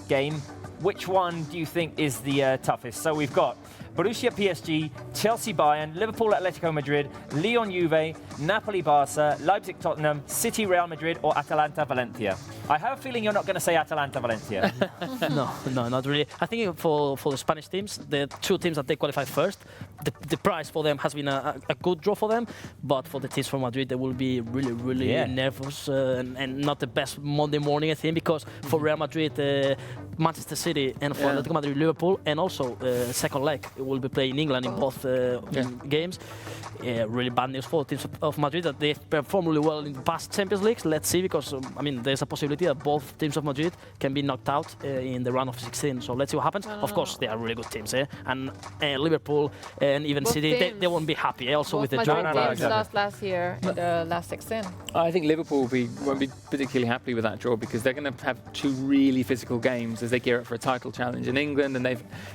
A: game, which one do you think is the toughest? So we've got Borussia PSG, Chelsea Bayern, Liverpool Atletico Madrid, Lyon Juve, Napoli Barca, Leipzig Tottenham, City Real Madrid, or Atalanta Valencia. I have a feeling you're not going to say Atalanta Valencia.
C: No, not really. I think for the Spanish teams, the 2 teams that they qualify first, the prize for them has been a good draw for them, but for the teams from Madrid, they will be really nervous and not the best Monday morning, I think, because for Real Madrid, Manchester City, and for Atletico Madrid, Liverpool, and also second leg, it will be playing in England in both games. Really bad news for teams of Madrid that they performed really well in the past Champions Leagues. Let's see, because I mean, there's a possibility that both teams of Madrid can be knocked out in the round of 16. So let's see what happens. Of course, they are really good teams, and Liverpool and even
B: both
C: City, they won't be happy also with the draw.
B: Both teams lost last year in the last 16.
D: I think Liverpool won't be particularly happy with that draw, because they're going to have 2 really physical games as they gear up for a title challenge in England, and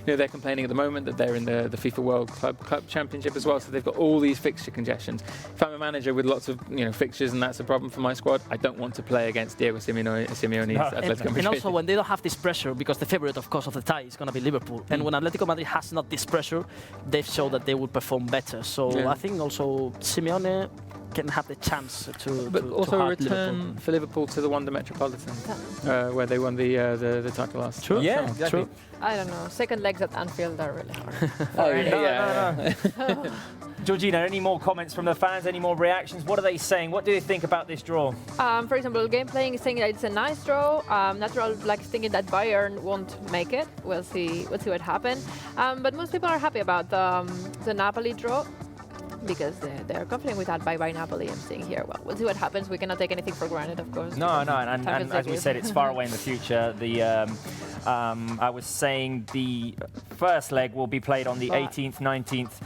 D: they're complaining at the moment that they're in the FIFA World Club Championship as well, so they've got all these fixture congestions. If I'm a manager with lots of fixtures and that's a problem for my squad, I don't want to play against Diego Simeone's Atletico Madrid.
C: And also when they don't have this pressure, because the favourite, of course, of the tie is going to be Liverpool, and when Atletico Madrid has not this pressure, they've shown that they will perform better. So I think also Simeone can have the chance to.
D: But also a return
C: Liverpool.
D: for Liverpool to the Wanda Metropolitan, where they won the title last.
C: True.
A: Yeah, exactly.
C: True.
B: I don't know. Second legs at Anfield are really hard.
A: No. Georgina, any more comments from the fans? Any more reactions? What are they saying? What do they think about this draw?
B: For example, Game Playing is saying that it's a nice draw. Natural Black is thinking that Bayern won't make it. We'll see what happens. But most people are happy about the Napoli draw, because they're confident with that. Bye Napoli. I'm saying here. Well, we'll see what happens. We cannot take anything for granted, of course.
A: No, and as we said, it's far away in the future. I was saying the first leg will be played on the 18th, 19th,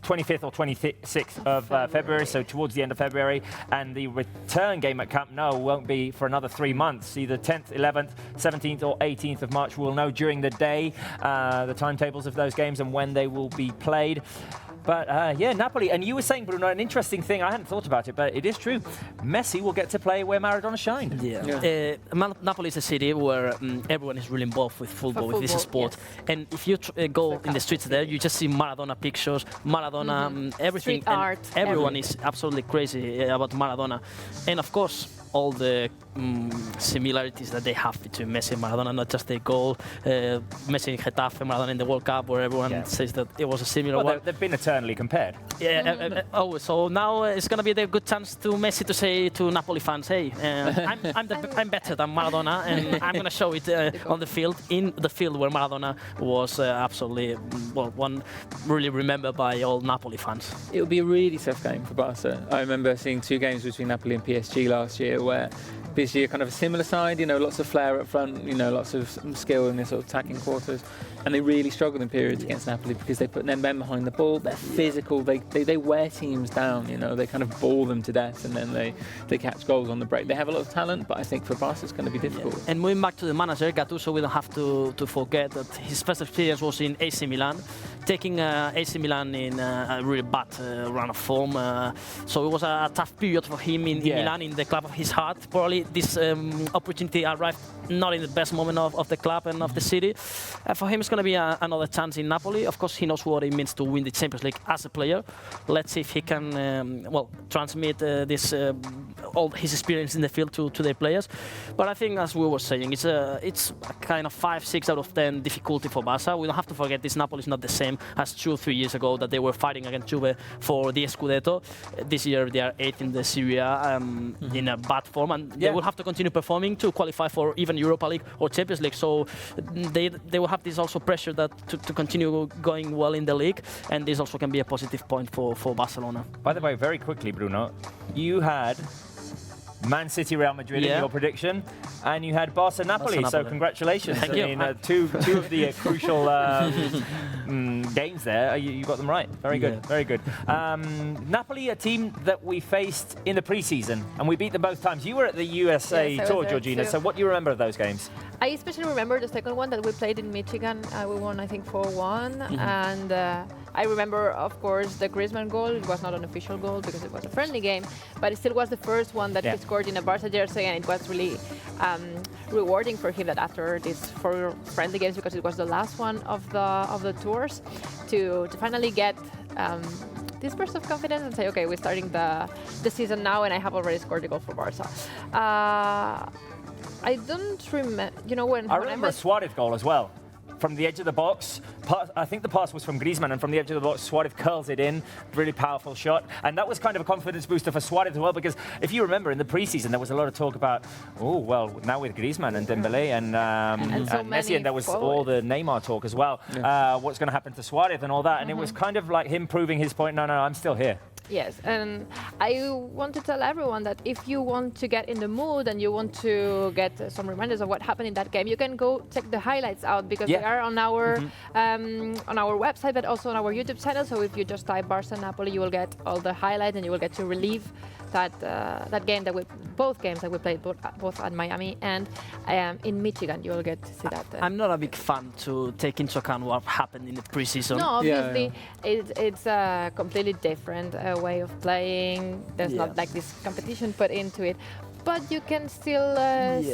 A: 25th or 26th of February, so towards the end of February, and the return game at Camp Nou won't be for another 3 months, either 10th, 11th, 17th or 18th of March. We'll know during the day the timetables of those games and when they will be played. But Napoli, and you were saying, Bruno, an interesting thing, I hadn't thought about it, but it is true. Messi will get to play where Maradona shined.
C: Napoli is a city where everyone is really involved with football, with this sport. Yes. And if you go in the streets there, you just see Maradona pictures, Maradona, everything.
B: Street art.
C: Everyone is absolutely crazy about Maradona. And of course, all the similarities that they have between Messi and Maradona, not just the goal. Messi in Getafe, Maradona in the World Cup, where everyone says that it was a similar one.
A: They've been eternally compared.
C: Yeah, always. So now it's going to be the good chance to Messi to say to Napoli fans, hey, I'm better than Maradona, and I'm going to show it on the field, in the field where Maradona was absolutely, one really remembered by all Napoli fans.
D: It would be a really tough game for Barca. I remember seeing 2 games between Napoli and PSG last year where PSG are kind of a similar side, lots of flair up front, lots of skill in their sort of attacking quarters. And they really struggled in periods against Napoli because they put their men behind the ball, they're physical, they wear teams down, they kind of ball them to death, and then they catch goals on the break. They have a lot of talent, but I think for Barca it's going to be difficult.
C: And moving back to the manager, Gattuso, we don't have to forget that his first experience was in AC Milan, taking AC Milan in a really bad run of form. So it was a tough period for him in Milan, in the club of his heart. Probably this opportunity arrived not in the best moment of the club and of the city. For him, it's going to be another chance in Napoli. Of course, he knows what it means to win the Champions League as a player. Let's see if he can transmit all his experience in the field to the players. But I think, as we were saying, it's a kind of 5, 6 out of 10 difficulty for Barca. We don't have to forget this Napoli is not the same as 2 or 3 years ago that they were fighting against Juve for the Scudetto. This year they are 8th in the Serie A, in a bad form, and they will have to continue performing to qualify for even Europa League or Champions League. So they will have this also pressure that to continue going well in the league, and this also can be a positive point for Barcelona.
A: By the way, very quickly, Bruno, you had Man City, Real Madrid in your prediction, and you had Barca, Napoli. So congratulations!
C: Thank you.
A: Two of the crucial games there. You got them right. Very good, very good. Napoli, a team that we faced in the preseason, and we beat them both times. You were at the USA tour, Georgina. So what do you remember of those games?
B: I especially remember the second one that we played in Michigan. We won, I think, 4-1, and I remember, of course, the Griezmann goal. It was not an official goal because it was a friendly game, but it still was the first one that he scored in a Barca jersey, and it was really rewarding for him that after these 4 friendly games, because it was the last one of the tours, to finally get this burst of confidence and say, okay, we're starting the season now, and I have already scored a goal for Barca. I don't remember,
A: I remember a Suarez goal as well. From the edge of the box, I think the pass was from Griezmann, and from the edge of the box, Suarez curls it in. Really powerful shot. And that was kind of a confidence booster for Suarez as well, because if you remember, in the preseason, there was a lot of talk about, now with Griezmann and Dembélé and Messi, and there was all the Neymar talk as well. What's going to happen to Suarez and all that. And it was kind of like him proving his point, no, I'm still here.
B: Yes, and I want to tell everyone that if you want to get in the mood and you want to get some reminders of what happened in that game, you can go check the highlights out, because they are on our website, but also on our YouTube channel. So if you just type Barca Napoli, you will get all the highlights, and you will get to relive that game both games that we played, both at Miami and in Michigan. You will get to see that.
C: I'm not a big fan to take into account what happened in the preseason.
B: No, obviously it's a completely different way of playing. There's not like this competition put into it. But you can still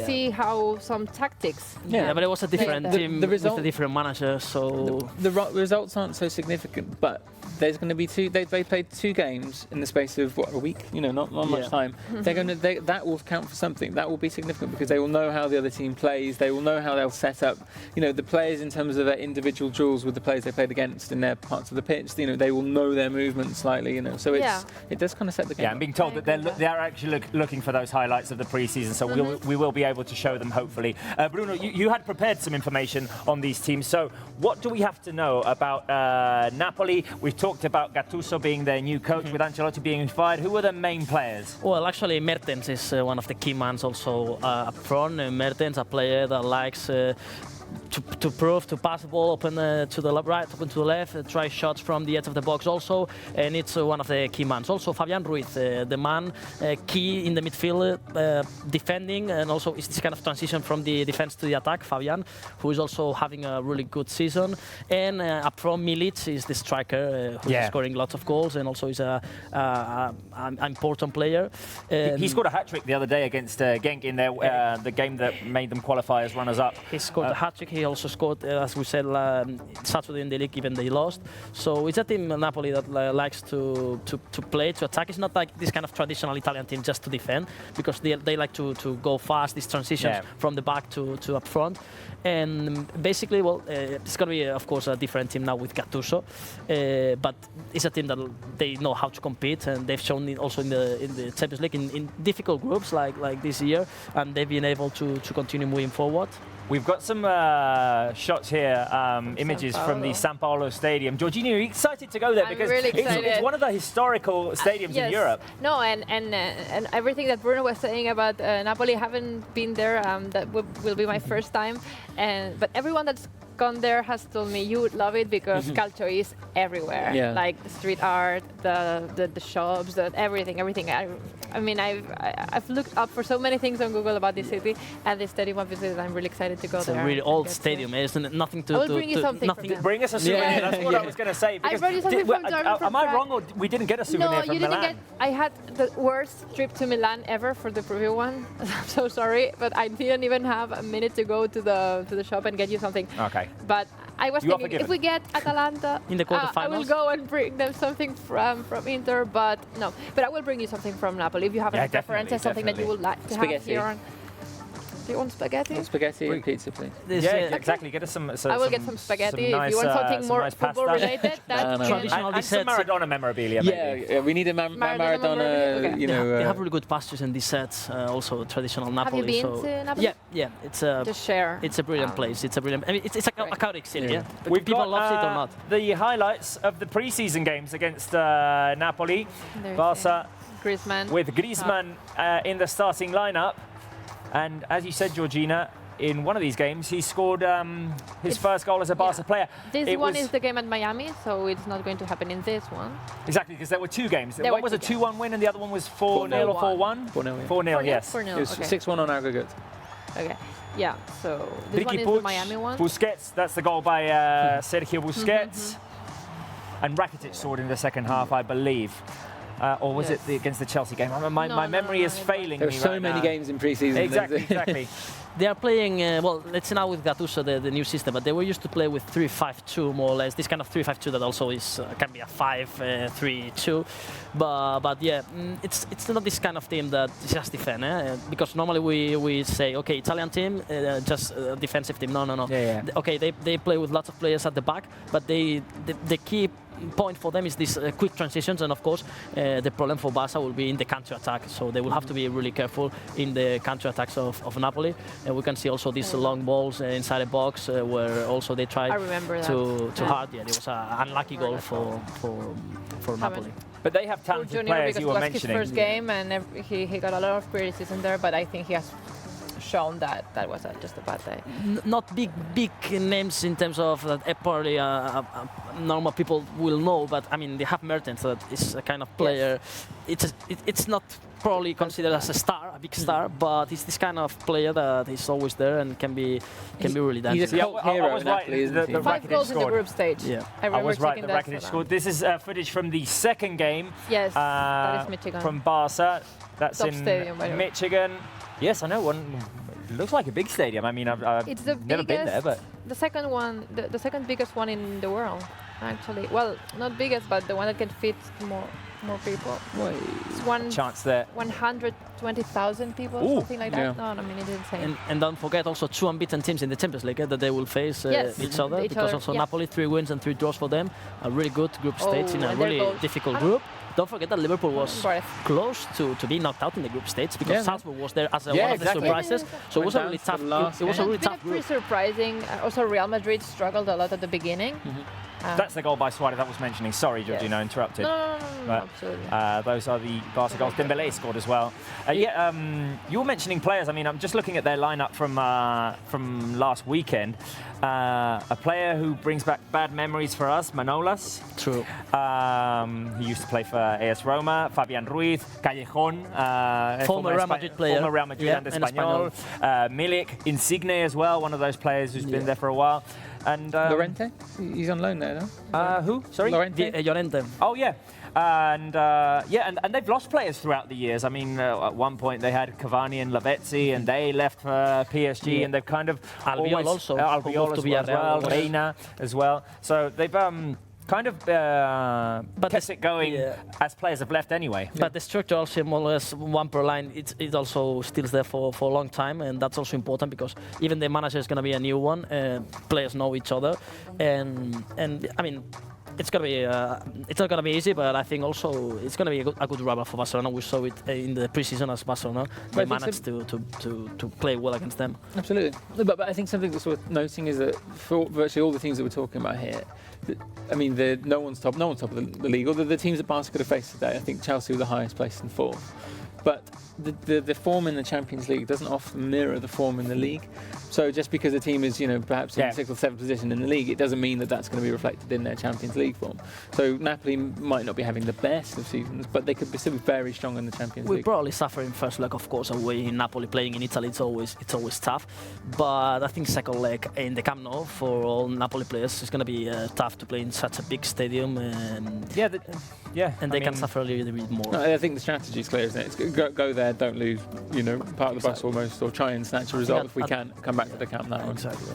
B: see how some tactics.
C: Yeah, but it was a different team with a different manager, so
D: the results aren't so significant. But there's going to be they played 2 games in the space of a week. Not much time. That will count for something. That will be significant because they will know how the other team plays. They will know how they'll set up. The players in terms of their individual duels with the players they played against in their parts of the pitch. They will know their movements slightly. So it does kind of set the game.
A: Yeah, I'm being told that they are actually looking for those highlights of the preseason, so we will be able to show them, hopefully. Bruno, you had prepared some information on these teams, so what do we have to know about Napoli? We've talked about Gattuso being their new coach, with Ancelotti being fired. Who are the main players?
C: Well, actually, Mertens is one of the key men also up front. Mertens, a player that likes to pass the ball open to the right, open to the left, try shots from the edge of the box also, and it's one of the key men. Also, Fabian Ruiz, the man key in the midfield, defending, and also it's this kind of transition from the defense to the attack. Fabian, who is also having a really good season, and up front Milic is the striker who is scoring lots of goals, and also is an important player.
A: He scored a hat-trick the other day against Genk in the game that made them qualify as runners-up.
C: He scored a hat-trick. He he also scored, as we said, Saturday in the league, even they lost. So it's a team, Napoli, that likes to play, to attack. It's not like this kind of traditional Italian team just to defend, because they like to go fast, these transitions from the back to up front. And basically, well, it's going to be, of course, a different team now with Gattuso, but it's a team that they know how to compete, and they've shown it also in the Champions League in difficult groups like this year, and they've been able to continue moving forward.
A: We've got some shots here, images from the San Paolo Stadium. Georgina, are you excited to go there?
B: I'm
A: Because
B: really
A: it's one of the historical stadiums in Europe.
B: No, and everything that Bruno was saying about Napoli, haven't been there. That will be my first time. But everyone that's gone there has told me you would love it because calcio is everywhere.
D: Yeah.
B: Like the street art, the shops, everything. I mean, I've looked up for so many things on Google about this city, and this stadium, obviously, I'm really excited to go there.
C: It's a really old stadium, isn't it? Nothing to...
B: I will bring you something from them.
A: Bring us a souvenir, that's what I was going to say.
B: I brought you something from Dortmund.
A: Am I wrong, or we didn't get a souvenir from Milan?
B: Didn't get... I had the worst trip to Milan ever for the preview one. I'm so sorry, but I didn't even have a minute to go to the shop and get you something.
A: Okay.
B: But I was thinking, if we get Atalanta,
C: in the quarterfinals,
B: I will go and bring them something from Inter, but no. But I will bring you something from Napoli if you have a preference, something that you would like to have here on. Do you want spaghetti?
D: Spaghetti and pizza, please.
A: Exactly. Get us some.
B: I will get some spaghetti.
A: Some nice,
B: if you want something more
A: nice
B: football related, that's
C: traditional
A: and some Maradona memorabilia.
D: Yeah, we need a Maradona.
B: Okay.
D: You know,
C: they have really good pastures and desserts. Also traditional Napoli.
B: Have you been to Napoli?
C: Yeah. It's a
B: to share.
C: It's a brilliant place. It's a brilliant. I mean, it's a chaotic city. Yeah.
A: People
C: love it or not.
A: The highlights of the pre-season games against Napoli, Barça,
B: Griezmann.
A: With Griezmann in the starting lineup. And as you said, Georgina, in one of these games, he scored his first goal as a Barca player.
B: This one is the game at Miami, so it's not going to happen in this one.
A: Exactly, because there were two games. One was a 2-1 win, and the other one was 4-0 or 4-1?
D: 4-0.
A: 4-0, yes.
B: 4-0,
D: it was 6-1 on aggregate.
B: Okay, yeah, so this one is the Miami one.
A: Busquets, that's the goal by Sergio Busquets. And Rakitic scored in the second half, I believe. Or was it against the Chelsea game? My memory is failing me.
D: There are so many games in pre-season.
A: Exactly.
C: They are playing, well, let's say now with Gattuso, the new system, but they were used to play with 3-5-2 more or less. This kind of 3-5-2 that also is can be a 5-3-2. But yeah, it's not this kind of team that just defend, because normally we say, okay, Italian team, just defensive team. No.
A: Yeah.
C: Okay, they play with lots of players at the back, but the key point for them is these quick transitions, and of course the problem for Barca will be in the counter-attack, so they will have to be really careful in the counter-attacks of Napoli. And we can see also these long balls inside the box where also they tried to hard. Yeah, it was an unlucky goal for Napoli.
A: But they have talented players, you were mentioning.
B: It was his first game, and he got a lot of criticism there, but I think he has shown that was just a bad day.
C: Not big names in terms of that probably normal people will know, but I mean they have Mertens that is a kind of player. Yes. It's not probably considered as a big star, but it's this kind of player that is always there and can be really dangerous.
D: He's a cult hero. I was right.
B: The 5 goals in the group stage.
C: Yeah,
A: I was right. The Rakitic scored. This is footage from the second game.
B: Yes, that is Michigan.
A: From Barca. That's
B: Top
A: in
B: stadium,
A: Michigan. Yes, I know. It looks like a big stadium. I mean, I've never been there, but
B: the second one, the second biggest one in the world, actually. Well, not biggest, but the one that can fit more people. It's one
A: chance there.
B: 120,000 people, something like that.
A: Yeah.
B: No, I mean it's insane.
C: And don't forget also 2 unbeaten teams in the Champions League that they will face each other, because also Napoli 3 wins and 3 draws for them. A really good group stage in a really difficult group. Don't forget that Liverpool was close to being knocked out in the group stage, because Salzburg was there as one of the surprises. So it was a really tough. It was a really tough group.
B: Pretty surprising. Also, Real Madrid struggled a lot at the beginning.
A: That's the goal by Suarez I was mentioning. Sorry, Georgina, interrupted.
B: No, absolutely.
A: Those are the Barca goals. Dembélé scored as well. You were mentioning players. I mean, I'm just looking at their lineup from last weekend. A player who brings back bad memories for us, Manolas.
C: True.
A: He used to play for AS Roma. Fabian Ruiz, Callejon,
C: former Real Madrid player.
A: Former Real Madrid and Espanyol. Milik, Insigne as well, one of those players who's been there for a while. And
D: Llorente, he's on loan there, no?
A: who? Sorry,
D: Llorente.
C: Llorente.
A: Oh yeah. And they've lost players throughout the years. I mean, at one point they had Cavani and Lavezzi, and they left for PSG, and they've kind of
C: Albiol also,
A: Albiol as well, Reina as well. So they've kind of kept it going as players have left anyway.
C: But the structure also more or less one per line. It also still there for a long time, and that's also important because even the manager is going to be a new one. Players know each other, and I mean. It's gonna be. It's not gonna be easy, but I think also it's gonna be a good rival for Barcelona. We saw it in the preseason as Barcelona. They managed to play well against them.
D: Absolutely, but I think something that's worth noting is that for virtually all the teams that we're talking about here, I mean, no one's top of the league. Or the teams that Barca could have faced today, I think Chelsea were the highest placed in fourth. But the form in the Champions League doesn't often mirror the form in the league. So just because a team is, perhaps in 6th or 7th position in the league, it doesn't mean that that's going to be reflected in their Champions League form. So Napoli might not be having the best of seasons, but they could still be very strong in the Champions League.
C: We're probably suffering first leg, of course, away in Napoli. Playing in Italy, it's always tough. But I think second leg in the Camp Nou for all Napoli players is going to be tough to play in such a big stadium. And and they can suffer a little bit more.
D: No, I think the strategy is clear, isn't it? It's go there, don't lose, part of the bus almost, or try and snatch a result if we can. Come back to the Camp Nou.
C: Exactly.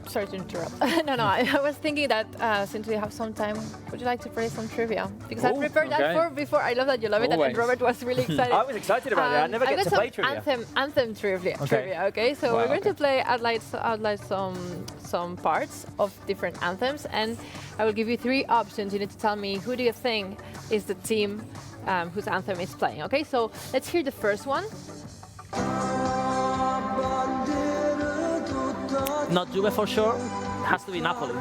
B: Sorry to interrupt. no, I was thinking that since we have some time, would you like to play some trivia? Because I prepared that for before. I love that you love it, and Robert was really excited.
A: I was excited about it. I never get to play trivia.
B: Anthem trivia. Okay, so we're going to play outline some parts of different anthems, and I will give you 3 options. You need to tell me who do you think is the team whose anthem is playing. Okay, so let's hear the first one.
C: Not Juve for sure. Has to be Napoli.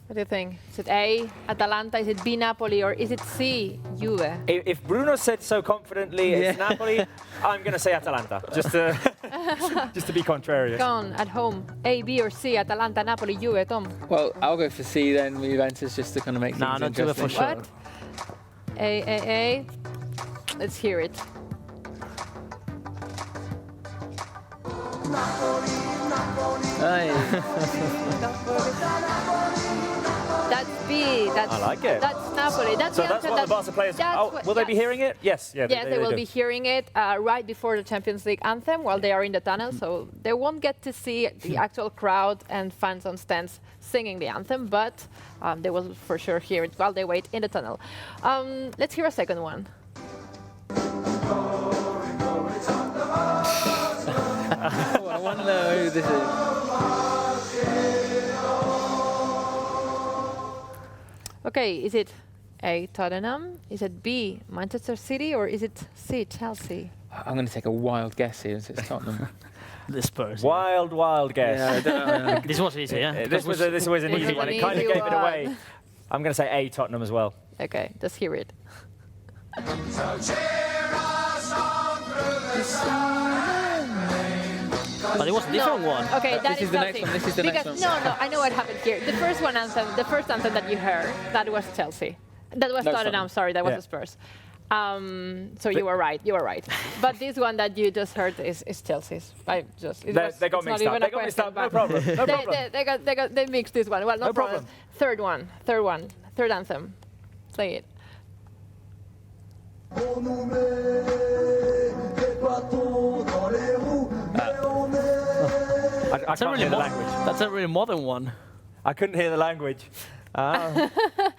B: What do you think? Is it A, Atalanta? Is it B, Napoli? Or is it C, Juve?
A: If Bruno said so confidently it's Napoli, I'm going to say Atalanta, just to be contrarian.
B: Go on, at home. A, B, or C, Atalanta, Napoli, Juve, Tom?
D: Well, I'll go for C then, with Juventus, just to kind of make things interesting.
C: Juve for sure.
B: What? A. Let's hear it. That's B.
A: I like it.
B: That's Napoli. That's
A: so that's what the Barca players. Will they be hearing it? Yes. Yeah.
B: Yes, they will be hearing it right before the Champions League anthem while they are in the tunnel. So they won't get to see the actual crowd and fans on stands singing the anthem, but they will for sure hear it while they wait in the tunnel. Let's hear a second one.
D: Oh, I wonder who this is.
B: Okay, is it A, Tottenham? Is it B, Manchester City? Or is it C, Chelsea?
D: I'm going to take a wild guess here. It's Tottenham.
C: The Spurs.
A: Wild guess.
D: Yeah, I don't know.
C: This was easy, yeah?
A: This was an easy one. It kind of gave it away. I'm going to say A, Tottenham as well.
B: Okay, let's hear it.
C: But it was a different one.
B: Okay, that
D: is the next one. This is the next one.
B: No, I know what happened here. The first anthem that you heard, that was Chelsea. That was Tottenham. Sorry, that was the Spurs. So you were right. But this one that you just heard is Chelsea's. They
A: got mixed up. No problem.
B: They mixed this one. Well, no problem. Third anthem. Play it.
A: I can't hear the language.
C: That's a really modern one.
A: I couldn't hear the language. I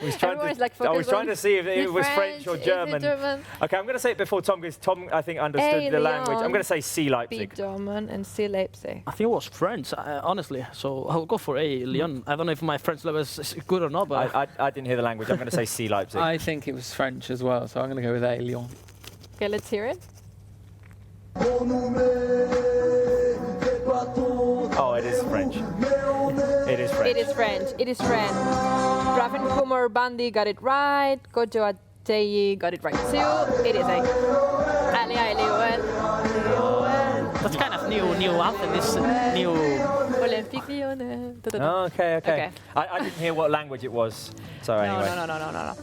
A: was trying to see if it was French or German. Okay, I'm going to say it before Tom, because Tom, I think, understood the language. I'm going to say C, Leipzig.
B: B, German, and C, Leipzig.
C: I think it was French, honestly. So I'll go for A, Lyon. I don't know if my French level is good or not, but
A: I didn't hear the language. I'm going to say C, Leipzig.
D: I think it was French as well, so I'm going to go with A, Lyon.
B: Okay, let's hear it.
A: Oh, it is French.
B: It is French. Raven Kumar Bandi got it right. Kojo Ateyi got it right too. It is A. Ali
C: That's kind of new anthem. This new.
B: Olympique Lyonnais.
A: Okay. I didn't hear what language it was. So anyway.
B: No.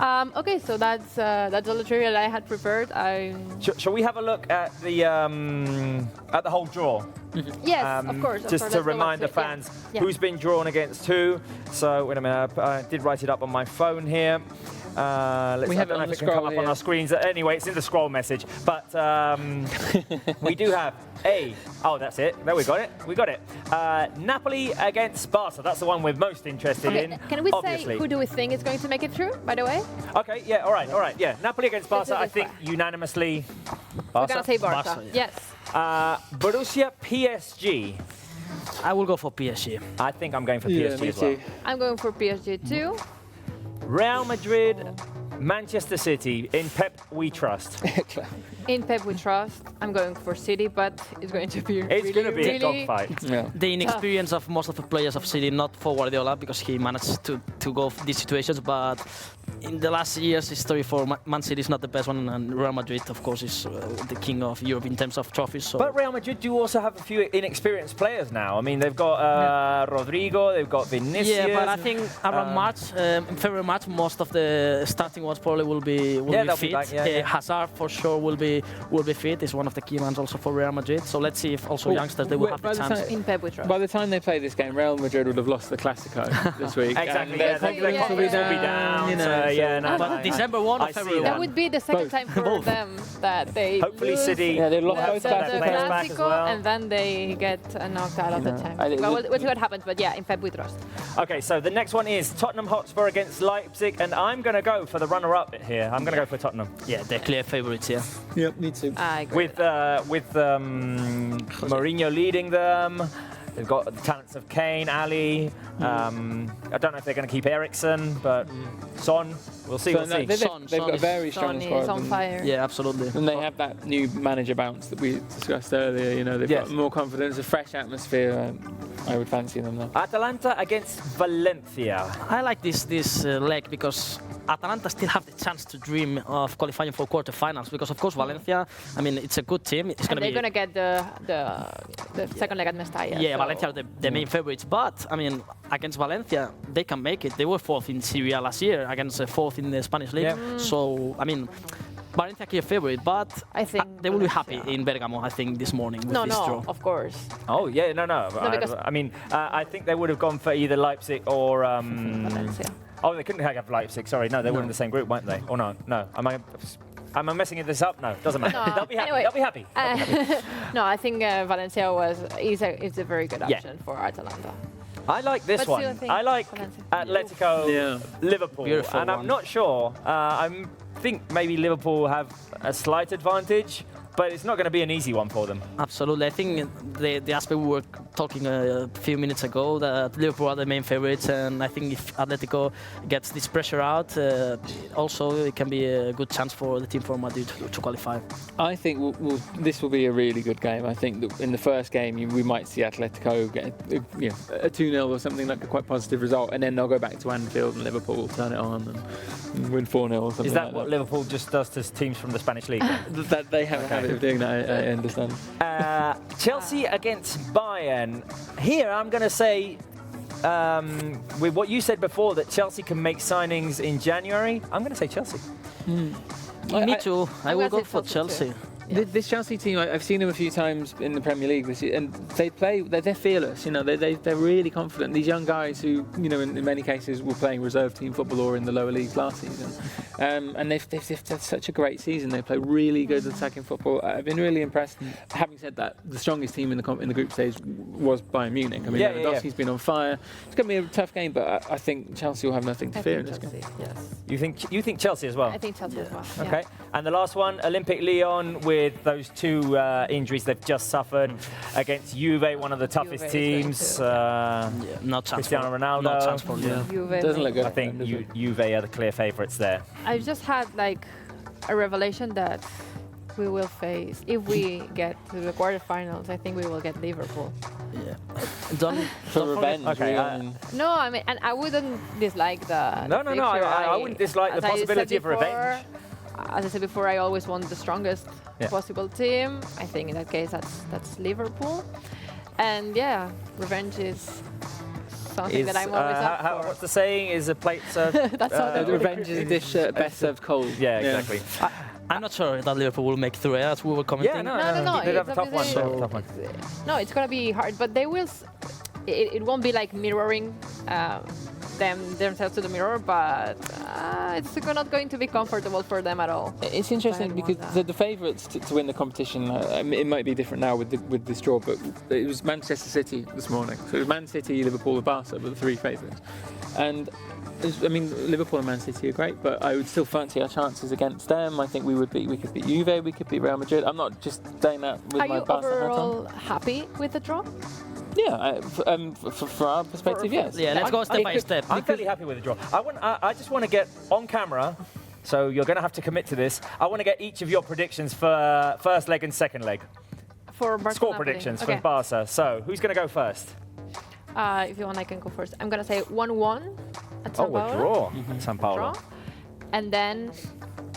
B: Okay, so that's all the trivia that I had prepared.
A: Shall we have a look at the whole draw?
B: Yes, of course.
A: Just to remind the fans who's been drawn against who. So wait a minute, I did write it up on my phone here.
D: We have it on the scroll
A: come up on our screens. Anyway, it's in the scroll message. But we do have oh, that's it. There, we got it. We got it. Napoli against Barça. That's the one we're most interested in.
B: Can we
A: obviously.
B: say who do we think is going to make it through, by the way?
A: Okay, yeah, all right, yeah. Napoli against Barça, I think unanimously Barça.
B: We're going to say Barça. Yes.
A: Borussia PSG.
C: I will go for PSG.
A: I think I'm going for PSG as well.
B: I'm going for PSG too.
A: Real Madrid, Manchester City. In Pep, we trust.
B: In Pep, we trust. I'm going for City, but it's going to be
A: It's going to be a dogfight.
C: The inexperience of most of the players of City, not for Guardiola, because he managed to go these situations, but in the last years, history for Man City is not the best one, and Real Madrid, of course, is the king of Europe in terms of trophies. So.
A: But Real Madrid do also have a few inexperienced players now. I mean, they've got Rodrigo, they've got Vinicius.
C: Yeah, but I think around March, February, March, most of the starting ones probably will be fit.
A: Back,
C: Hazard for sure will be fit. Is one of the key ones also for Real Madrid. So let's see if also youngsters they will have the chance.
B: In Pep, we trust.
D: By the time they play this game, Real Madrid would have lost the Clásico this week.
A: Exactly. Their confidence will be down.
D: You know,
C: but December 1 or February 1.
B: That would be the second time for them that they
A: hopefully
B: lose
A: City.
D: Yeah, they lost both
B: the
A: back as
B: Clásico,
A: well.
B: and then they get knocked out of the Champions. Well, we'll see what happens, but yeah, in Pep, we trust.
A: Okay, so the next one is Tottenham Hotspur against Leipzig, and I'm going to go for the runner-up here. I'm going to go for Tottenham.
C: Yeah, they're clear favourites, yeah.
D: Yep, me too.
B: I agree.
A: With Mourinho leading them. They've got the talents of Kane, Ali. I don't know if they're going to keep Eriksen, but Son, we'll see.
D: They've got a very strong squad.
B: Is on fire.
C: Yeah, absolutely.
D: And they have that new manager bounce that we discussed earlier. You know, they've got more confidence, a fresh atmosphere. I would fancy them though.
A: Atalanta against Valencia.
C: I like this leg because Atalanta still have the chance to dream of qualifying for quarterfinals. Because of course Valencia, I mean, it's a good team. It's
B: they're going to get the second leg at Mestalla.
C: Yeah,
B: so.
C: Valencia are the main favourites. But I mean, against Valencia, they can make it. They were fourth in Serie A last year against fourth in the Spanish league.
A: Yeah.
C: So I mean, Valencia clear favourite, but
B: I think
C: they will be happy in Bergamo. I think this morning with this draw.
B: Of course.
A: Oh yeah, no. I mean, I think they would have gone for either Leipzig or
B: Valencia.
A: Oh, they couldn't have Leipzig. Sorry, no, they were in the same group, weren't they? Or no? Am I messing this up? No, doesn't matter.
B: No.
A: They'll be happy.
B: Anyway,
A: they'll be happy.
B: No, I think Valencia is a very good option for Atalanta.
A: I like this
B: But still
A: one.
B: think
A: I like
B: Valencia.
A: Atletico Liverpool.
C: Beautiful
A: and I'm
C: one.
A: not sure. I think maybe Liverpool have a slight advantage, but it's not going to be an easy one for them.
C: Absolutely. I think the aspect we were talking a few minutes ago, that Liverpool are the main favourites, and I think if Atletico gets this pressure out, also it can be a good chance for the team from Madrid to qualify.
D: I think this will be a really good game. I think that in the first game we might see Atletico get a 2-0 or something like a quite positive result, and then they'll go back to Anfield and Liverpool will turn it on and win 4-0 or something.
A: Is that
D: like
A: what Liverpool just does to teams from the Spanish league?
D: that they have a habit of doing that, I understand.
A: Chelsea against Bayern. Here I'm going to say, with what you said before, that Chelsea can make signings in January, I'm going to say Chelsea.
C: Me too. I will go for Chelsea.
D: This Chelsea team, I've seen them a few times in the Premier League this year, and they're fearless. You know, they're really confident. These young guys who, you know, in many cases were playing reserve team football or in the lower leagues last season, and they've had such a great season. They play really good attacking football. I've been really impressed. Having said that, the strongest team in the group stage was Bayern Munich. I mean, Lewandowski's been on fire. It's going to be a tough game, but I think Chelsea will have nothing to fear in this game.
B: Yes.
A: You think Chelsea as well?
B: I think Chelsea as well.
A: Okay. And the last one, Olympique Lyon, with those two injuries they've just suffered against Juve, one of the toughest teams.
C: No chance
A: Cristiano Ronaldo.
C: No chance for Lyon.
D: Doesn't look good.
A: I think Juve are the clear favourites there.
B: I've just had like a revelation that we will face, if we get to the quarterfinals, I think we will get Liverpool.
C: Yeah.
D: For revenge.
A: Okay.
B: No, I mean, and I wouldn't dislike the.
A: No.
B: fixture.
A: I wouldn't dislike the
B: as I
A: possibility
B: said
A: of revenge.
B: As I said before, I always want the strongest possible team. I think in that case, that's Liverpool. And yeah, revenge is something that I'm always up for.
A: What's the saying? Is a plate served?
B: That's how
D: The revenge is a dish best served cold.
A: Yeah, exactly.
C: I'm not sure that Liverpool will make through, as we were commenting.
B: No.
A: They have a tough one.
B: It's No, it's gonna be hard, but they will. It won't be like mirroring themselves to the mirror, but it's not going to be comfortable for them at all.
D: It's interesting because the favourites to win the competition, it might be different now with this draw, but it was Manchester City this morning. So it was Man City, Liverpool, and Barca were the three favourites. And Liverpool and Man City are great, but I would still fancy our chances against them. I think we could beat Juve, we could beat Real Madrid. I'm not just saying that with my Barca hat on.
B: Are you overall happy with the draw?
D: Yeah, for our perspective, yes.
C: Yeah, let's go step by step.
A: I'm fairly happy with the draw. I just want to get on camera, so you're going to have to commit to this. I want to get each of your predictions for first leg and second leg.
B: For Barca
A: Score
B: Napoli.
A: predictions
B: Okay.
A: for Barca. So, who's going to go first?
B: If you want, I can go first. I'm going to say 1-1 at São Paulo.
A: A draw at São Paulo.
B: Draw. And then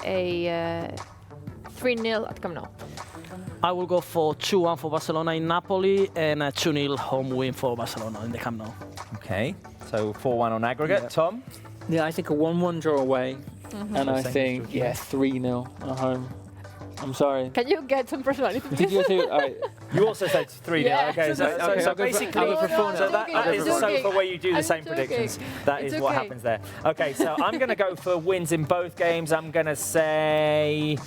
B: a 3-0 at Camp Nou.
C: I will go for 2-1 for Barcelona in Napoli and a 2-0 home win for Barcelona in the Camp Nou.
A: Okay, so 4-1 on aggregate.
C: Yeah.
A: Tom?
D: Yeah, I think a 1-1 draw away, and I think 3-0 at home. I'm sorry.
B: Can you get some personality?
D: Did you too? All right.
A: You also said 3-0.
B: Yeah.
A: Okay, so basically, that is the sofa where you do the same predictions. That is what happens there. Okay, so I'm going to go for wins in both games. I'm going to say...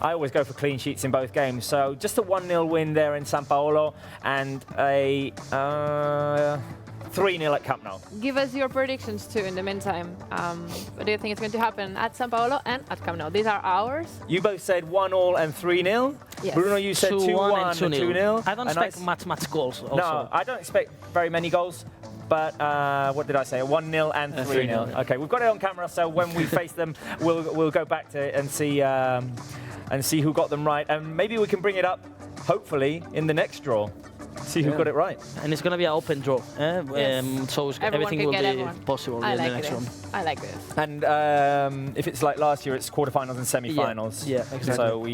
A: I always go for clean sheets in both games. So just a 1-0 win there in São Paulo and a 3-0 at Camp Nou.
B: Give us your predictions too in the meantime. What do you think is going to happen at São Paulo and at Camp Nou? These are ours.
A: You both said 1-1 and 3-0.
B: Yes.
A: Bruno, you said 2-1 and 2-0.
C: I don't expect much goals also.
A: No, I don't expect very many goals. But what did I say? 1-0 and 3-0. Okay, we've got it on camera, so when we face them, we'll go back to it and see who got them right, and maybe we can bring it up, hopefully, in the next draw. See who got it right.
C: And it's going to be an open draw, so everything will be possible in the next one.
B: I like this.
A: And if it's like last year, it's quarterfinals and semi-finals.
C: Yeah, exactly.
A: So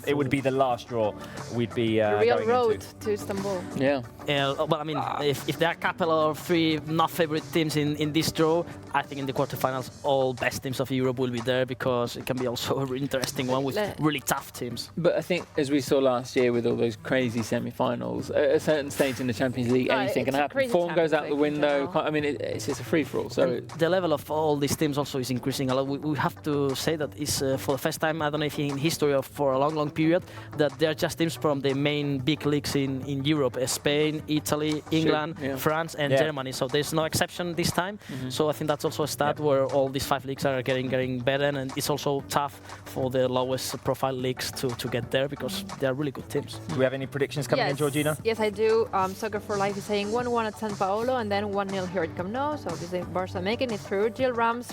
A: it would be the last draw we'd be
B: the real
A: going
B: road
A: into.
B: to Istanbul.
D: Yeah.
C: Well, I mean, if there are a couple or three not favorite teams in this draw, I think in the quarterfinals, all best teams of Europe will be there because it can be also a really interesting one with really tough teams.
D: But I think, as we saw last year with all those crazy semi-finals, at a certain stage in the Champions League, anything can happen. Form goes out the window. I mean, it's just a free-for-all. So
C: the level of all these teams also is increasing a lot. We have to say that it's for the first time, I don't know if in history or for a long period, that they're just teams from the main big leagues in Europe: Spain, Italy, England, France, and Germany. So there's no exception this time. So I think that's also a stat where all these 5 leagues are getting better, and it's also tough for the lowest profile leagues to get there because they're really good teams.
A: Do we have any predictions coming in, Georgina?
B: Yes, I do. Soccer for Life is saying 1-1 at São Paulo and then 1-0 here at Camp Nou. So obviously Barca making it through. Gil Rams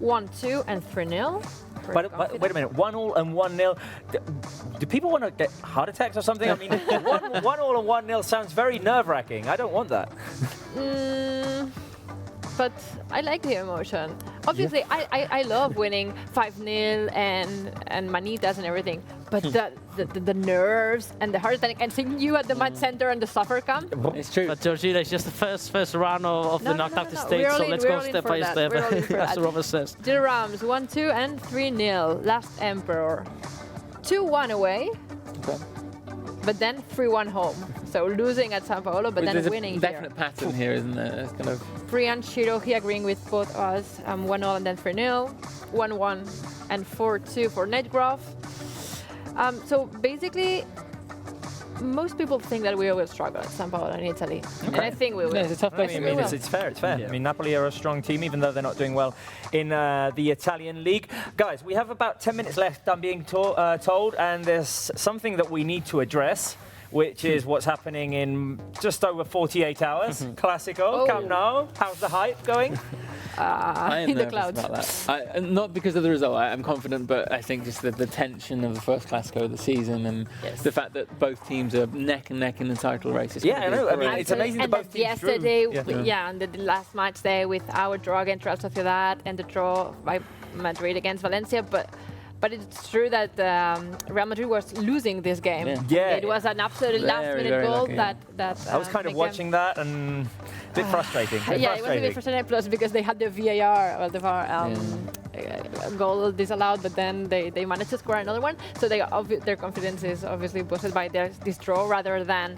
B: 1-2 and 3-0.
A: But wait a minute, 1-1 and 1-0. Do people want to get heart attacks or something? I mean, 1-1 and 1-0 sounds very nerve-wracking. I don't want that.
B: But I like the emotion. Obviously, I love winning 5-0 and manitas and everything. But the nerves and the heart attack and seeing you at the match center and the soccer camp.
D: It's true.
C: But Georgina, it's just the first round of the knockout stage, so let's go step by step, as Robert says.
B: Gil Rams 1-2 and 3-0. Last Emperor 2-1 away.
D: Okay.
B: But then 3-1 home. So losing at São Paulo, but then winning
D: There's a definite pattern here, isn't there? It's kind of...
B: Frian Shirohi agreeing with both us. 1-0 and then 3-0. 1-1 and 4-2 for Nedgraf. So basically, most people think that we will struggle at São Paulo in Italy. Okay. And I think we will.
D: Yeah, it's a tough place.
A: I mean, it's fair. Yeah. I mean, Napoli are a strong team, even though they're not doing well in the Italian league. Guys, we have about 10 minutes left, I'm being told, and there's something that we need to address, which is what's happening in just over 48 hours. Clásico, Camp Nou. How's the hype going?
D: I am
B: in the
D: nervous
B: clouds.
D: about that. Not because of the result, I'm confident, but I think just the tension of the first Clásico of the season and the fact that both teams are neck and neck in the title race.
A: Yeah, I know. I mean, it's amazing that both teams
B: yesterday,
A: drew.
B: And the last match day with our draw against Real Sociedad and the draw by Madrid against Valencia, but But it's true that Real Madrid was losing this game.
A: Yeah.
B: It was an absolute last-minute goal that
A: I was kind of watching that and a bit frustrating.
B: Yeah, it was a bit frustrating. Plus, because they had the VAR or the VAR goal disallowed, but then they managed to score another one. So their confidence is obviously boosted by this draw rather than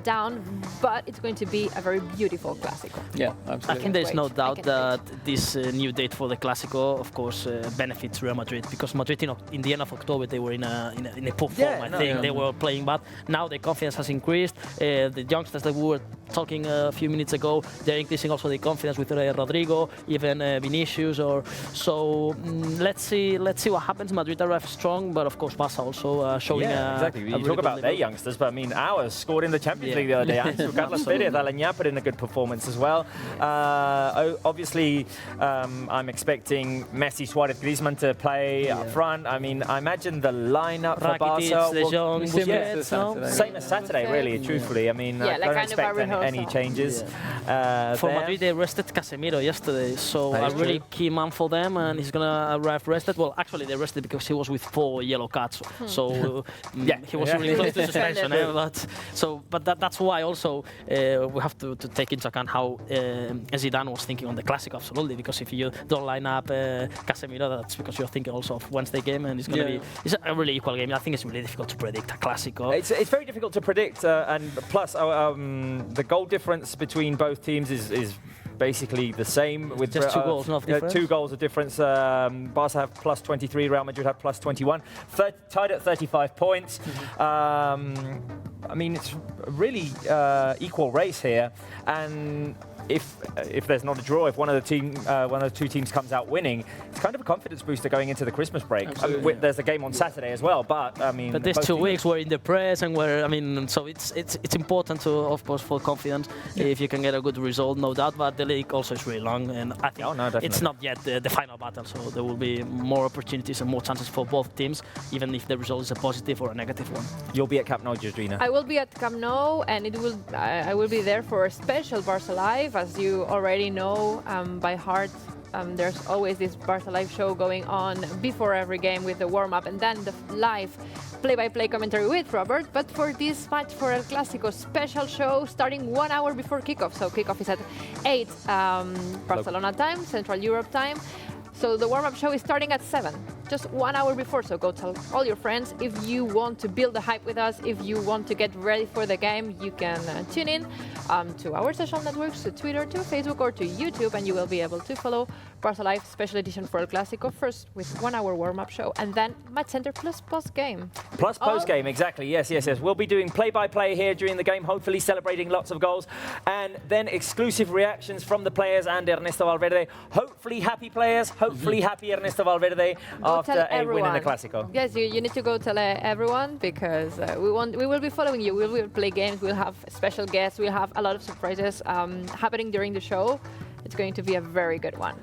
B: down. But it's going to be a very beautiful Clásico.
D: Yeah, absolutely.
C: I think there's no doubt that this new date for the Clásico, of course, benefits Real Madrid, because Madrid in the end of October they were in a poor form. I think they were playing bad. Now their confidence has increased. The youngsters that we were talking a few minutes ago, they're increasing also their confidence with Rodrigo, even Vinicius. Let's see what happens. Madrid arrive strong, but of course Barça also showing.
A: Exactly. You talk about their youngsters, but I mean ours scored in the Champions League the other day. Carlos Pérez, Aleñá put in a good performance as well. Obviously, I'm expecting Messi, Suarez, Griezmann to play up front. I mean, I imagine the lineup for Barça will same as Saturday, really, truthfully. I mean, I don't expect any changes.
C: For Madrid, they rested Casemiro yesterday, so a really key man for them, and he's going to arrive rested. Well, actually, they rested because he was with 4 yellow cards, so he was really close to suspension. But that's why also we have to take into account how Zidane was thinking on the Clásico, absolutely, because if you don't line up Casemiro, that's because you're thinking also of Wednesday game, and it's going to be a really equal game. I think it's really difficult to predict a Clásico.
A: It's very difficult to predict, and plus the goal difference between both teams is basically the same, with
C: just 2 goals, not difference.
A: 2 goals of difference. Barça have plus 23, Real Madrid have plus 21, tied at 35 points. I mean, it's a really equal race here, and if there's not a draw, if one of the 2 teams comes out winning, it's kind of a confidence booster going into the Christmas break. There's a game on Saturday as well, but I mean.
C: But there's 2 weeks we're in the press, and so it's important to, of course, for confidence if you can get a good result, no doubt. But the league also is really long, and I think it's not yet the final battle, so there will be more opportunities and more chances for both teams, even if the result is a positive or a negative one.
A: You'll be at Camp Nou, Georgina.
B: I will be at Camp Nou, and I will be there for a special Barça Live. As you already know by heart, there's always this Barça Live show going on before every game with the warm-up and then the live play-by-play commentary with Robert. But for this match, for El Clásico, special show starting 1 hour before kickoff. So kickoff is at 8 Barcelona time, Central Europe time. So the warm-up show is starting at 7, just 1 hour before. So go tell all your friends. If you want to build a hype with us, if you want to get ready for the game, you can tune in to our social networks, to Twitter, to Facebook, or to YouTube, and you will be able to follow Barça Live special edition for El Clásico, first with 1 hour warm-up show, and then Match Center plus post-game.
A: Plus post-game, exactly. Yes. We'll be doing play-by-play here during the game, hopefully celebrating lots of goals, and then exclusive reactions from the players and Ernesto Valverde. Hopefully happy players, hopefully happy Ernesto Valverde after a win in the Clásico.
B: Yes, you need to go tell everyone, because we will be following you. We will play games, we'll have special guests, we'll have a lot of surprises happening during the show. It's going to be a very good one.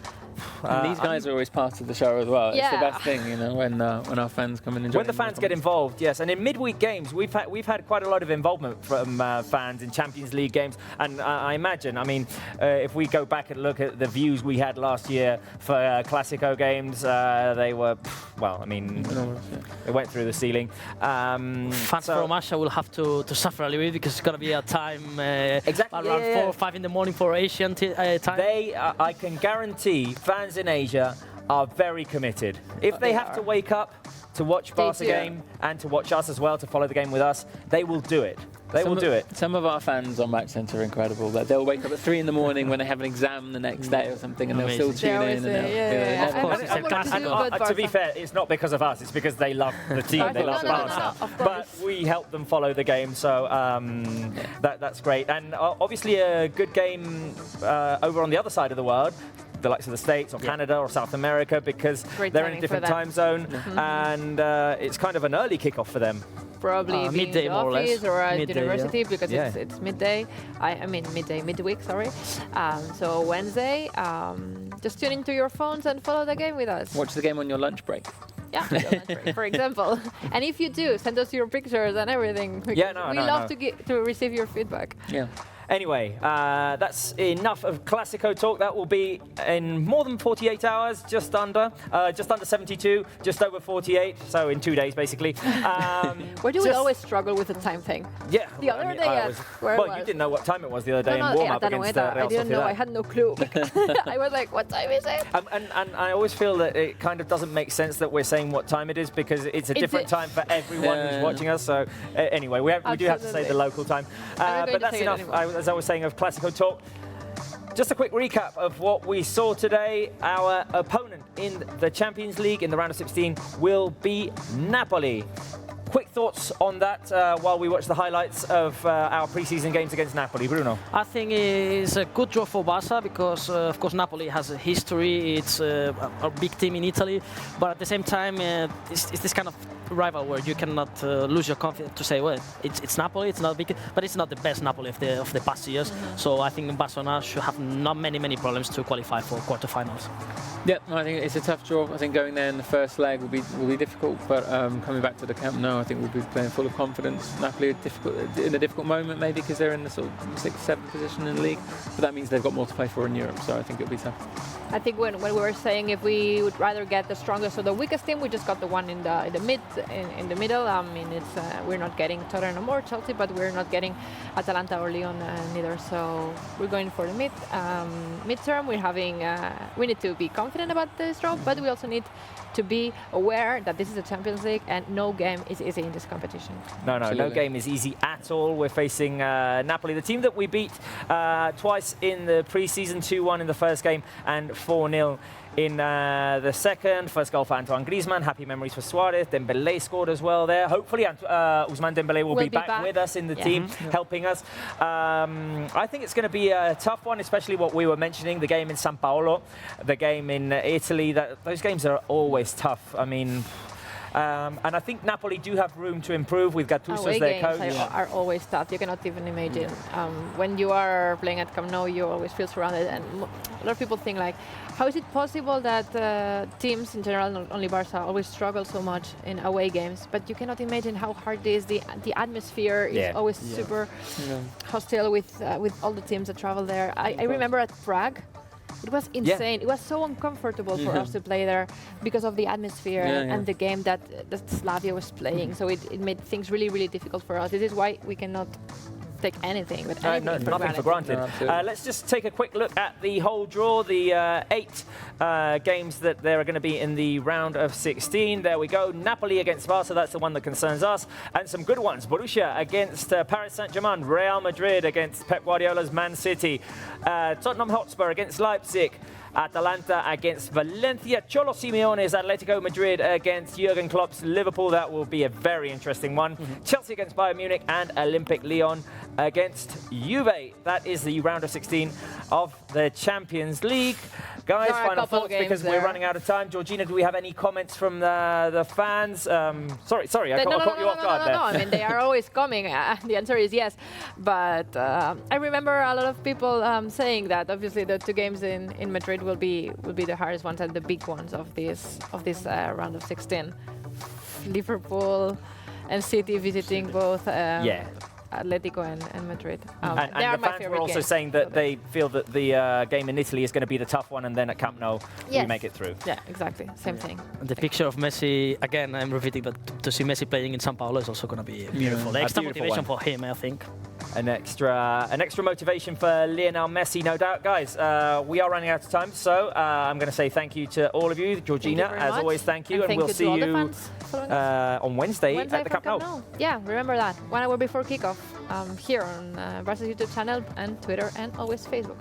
D: And these guys are always part of the show as well. It's the best thing, when our fans come in and join.
A: When the fans get involved, yes. And in midweek games, we've had quite a lot of involvement from fans in Champions League games. And I imagine, if we go back and look at the views we had last year for Clásico games, they were, they went through the ceiling.
C: Fans from Asia will have to suffer a little bit, because it's going to be a time around 4 or 5 in the morning for Asian time.
A: I can guarantee fans in Asia are very committed. If they have to wake up to watch Barça game and to watch us as well, to follow the game with us, they will do it. They will do it.
D: Some of our fans on Match Center are incredible. They'll wake up at 3 in the morning when they have an exam the next day or something, and they'll still tune in.
A: To be fair, it's not because of us. It's because they love the team. They love Barça. But we help them follow the game, so that's great. And obviously a good game over on the other side of the world, the likes of the States or Canada or South America, because they're in a different time zone, and it's kind of an early kickoff for them.
B: Probably
C: midday,
B: more or less, or at university, because it's midday. Midweek, sorry. So Wednesday, just tune into your phones and follow the game with us.
D: Watch the game on your lunch break.
B: Yeah, for example. And if you do, send us your pictures and everything. We love to receive your feedback.
D: Yeah.
A: Anyway, that's enough of Clásico talk. That will be in more than 48 hours, just under 72, just over 48. So in 2 days, basically.
B: Where do we always struggle with the time thing?
A: Yeah.
B: The other day,
A: well, you didn't know what time it was the other day in warm-up against Real
B: I didn't know.
A: Sociedad.
B: I had no clue. I was like, what time is it?
A: And I always feel that it kind of doesn't make sense that we're saying what time it is because it's a different time for everyone who's watching us. So anyway, we do have to say the local time. But that's enough, as I was saying, of Clásico talk. Just a quick recap of what we saw today. Our opponent in the Champions League in the round of 16 will be Napoli. Quick thoughts on that while we watch the highlights of our pre-season games against Napoli. Bruno?
C: I think it's a good draw for Barça because, of course, Napoli has a history. It's a big team in Italy. But at the same time, it's this kind of rival where you cannot lose your confidence to say, well, it's Napoli, it's not big, but it's not the best Napoli of the past years. Mm-hmm. So I think Barcelona should have not many problems to qualify for quarterfinals.
D: Yeah, I think it's a tough draw. I think going there in the first leg will be difficult, but coming back to the Camp Nou, I think we'll be playing full of confidence. Napoli are in a difficult moment maybe because they're in the sort of 6th, 7th position in the league, but that means they've got more to play for in Europe, so I think it'll be tough.
B: I think when we were saying if we would rather get the strongest or the weakest team, we just got the one in the middle. I mean, we're not getting Tottenham or Chelsea, but we're not getting Atalanta or Lyon neither. So we're going for the midterm. We need to be confident about this draw, but we also need to be aware that this is a Champions League and no game is easy in this competition.
A: No game is easy at all. We're facing Napoli, the team that we beat twice in the pre-season, 2-1 in the first game and 4-0 in the second. First goal for Antoine Griezmann. Happy memories for Suarez. Dembélé scored as well there. Hopefully Ousmane Dembélé will be back with us in the team, helping us. I think it's going to be a tough one, especially what we were mentioning, the game in San Paolo, the game in Italy. Those games are always tough. I mean, and I think Napoli do have room to improve with Gattuso as their coach.
B: Games are always tough. You cannot even imagine. When you are playing at Camp Nou, you always feel surrounded. And a lot of people think like, how is it possible that teams in general, not only Barça, always struggle so much in away games? But you cannot imagine how hard it is. The atmosphere is always super hostile with all the teams that travel there. I remember at Prague, it was insane. It was so uncomfortable for us to play there because of the atmosphere and the game that Slavia was playing. So it made things really, really difficult for us. This is why we cannot take anything, but
A: nothing for granted. Let's just take a quick look at the whole draw, the 8 games that there are going to be in the round of 16. There we go. Napoli against Barça, that's the one that concerns us. And some good ones. Borussia against Paris Saint-Germain. Real Madrid against Pep Guardiola's Man City. Tottenham Hotspur against Leipzig. Atalanta against Valencia, Cholo Simeone's Atletico Madrid against Jurgen Klopp's Liverpool. That will be a very interesting one. Chelsea against Bayern Munich and Olympique Lyon against Juve. That is the round of 16 of the Champions League. Guys, final thoughts because we're running out of time. Georgina, do we have any comments from the fans? Sorry, I caught you off guard there.
B: No, I mean, they are always coming. The answer is yes. But I remember a lot of people saying that obviously the 2 games in Madrid will be the hardest ones and the big ones of this round of 16. Liverpool and City visiting both Atletico and Madrid.
A: And the fans were also saying that they feel that the game in Italy is going to be the tough one, and then at Camp Nou we make it through.
B: Yeah, exactly. Same thing.
C: The picture of Messi, again, I'm repeating, but to see Messi playing in San Paulo is also going to be beautiful. Extra motivation for him, I think.
A: An extra motivation for Lionel Messi, no doubt. Guys, we are running out of time, so I'm going to say thank you to all of you. Georgina, as always, thank you, and we'll see you on Wednesday at the Camp Nou.
B: Yeah, remember that. 1 hour before kickoff, here on Barca's YouTube channel and Twitter and always Facebook.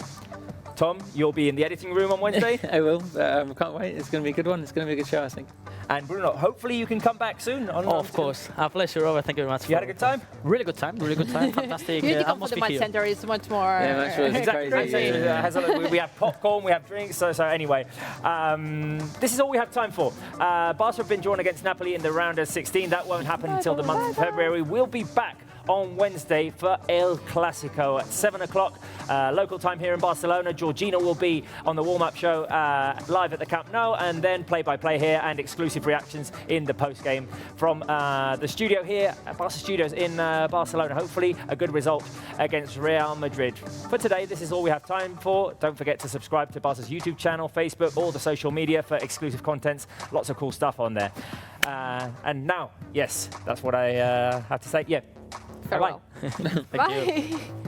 A: Tom, you'll be in the editing room on Wednesday.
D: I will. Can't wait. It's going to be a good one. It's going to be a good show, I think.
A: And Bruno, hopefully you can come back soon.
C: Of course. Our pleasure, Robert. Thank you very much.
A: You had a good time?
C: Really good time. Fantastic.
B: You need to come to the Match Center. It's much more...
D: Yeah, Match Center is
A: crazy. We have popcorn, we have drinks. So anyway, this is all we have time for. Barca have been drawn against Napoli in the round of 16. That won't happen until the month of February. We'll be back on Wednesday for El Clásico at 7 o'clock local time here in Barcelona. Georgina will be on the warm-up show live at the Camp Nou, and then play-by-play here and exclusive reactions in the post-game from the studio here at Barça Studios in Barcelona. Hopefully a good result against Real Madrid. For today, this is all we have time for. Don't forget to subscribe to Barca's YouTube channel, Facebook, all the social media for exclusive contents. Lots of cool stuff on there. And now, yes, that's what I have to say. Yeah.
B: Farewell.
C: Thank you.
B: Bye.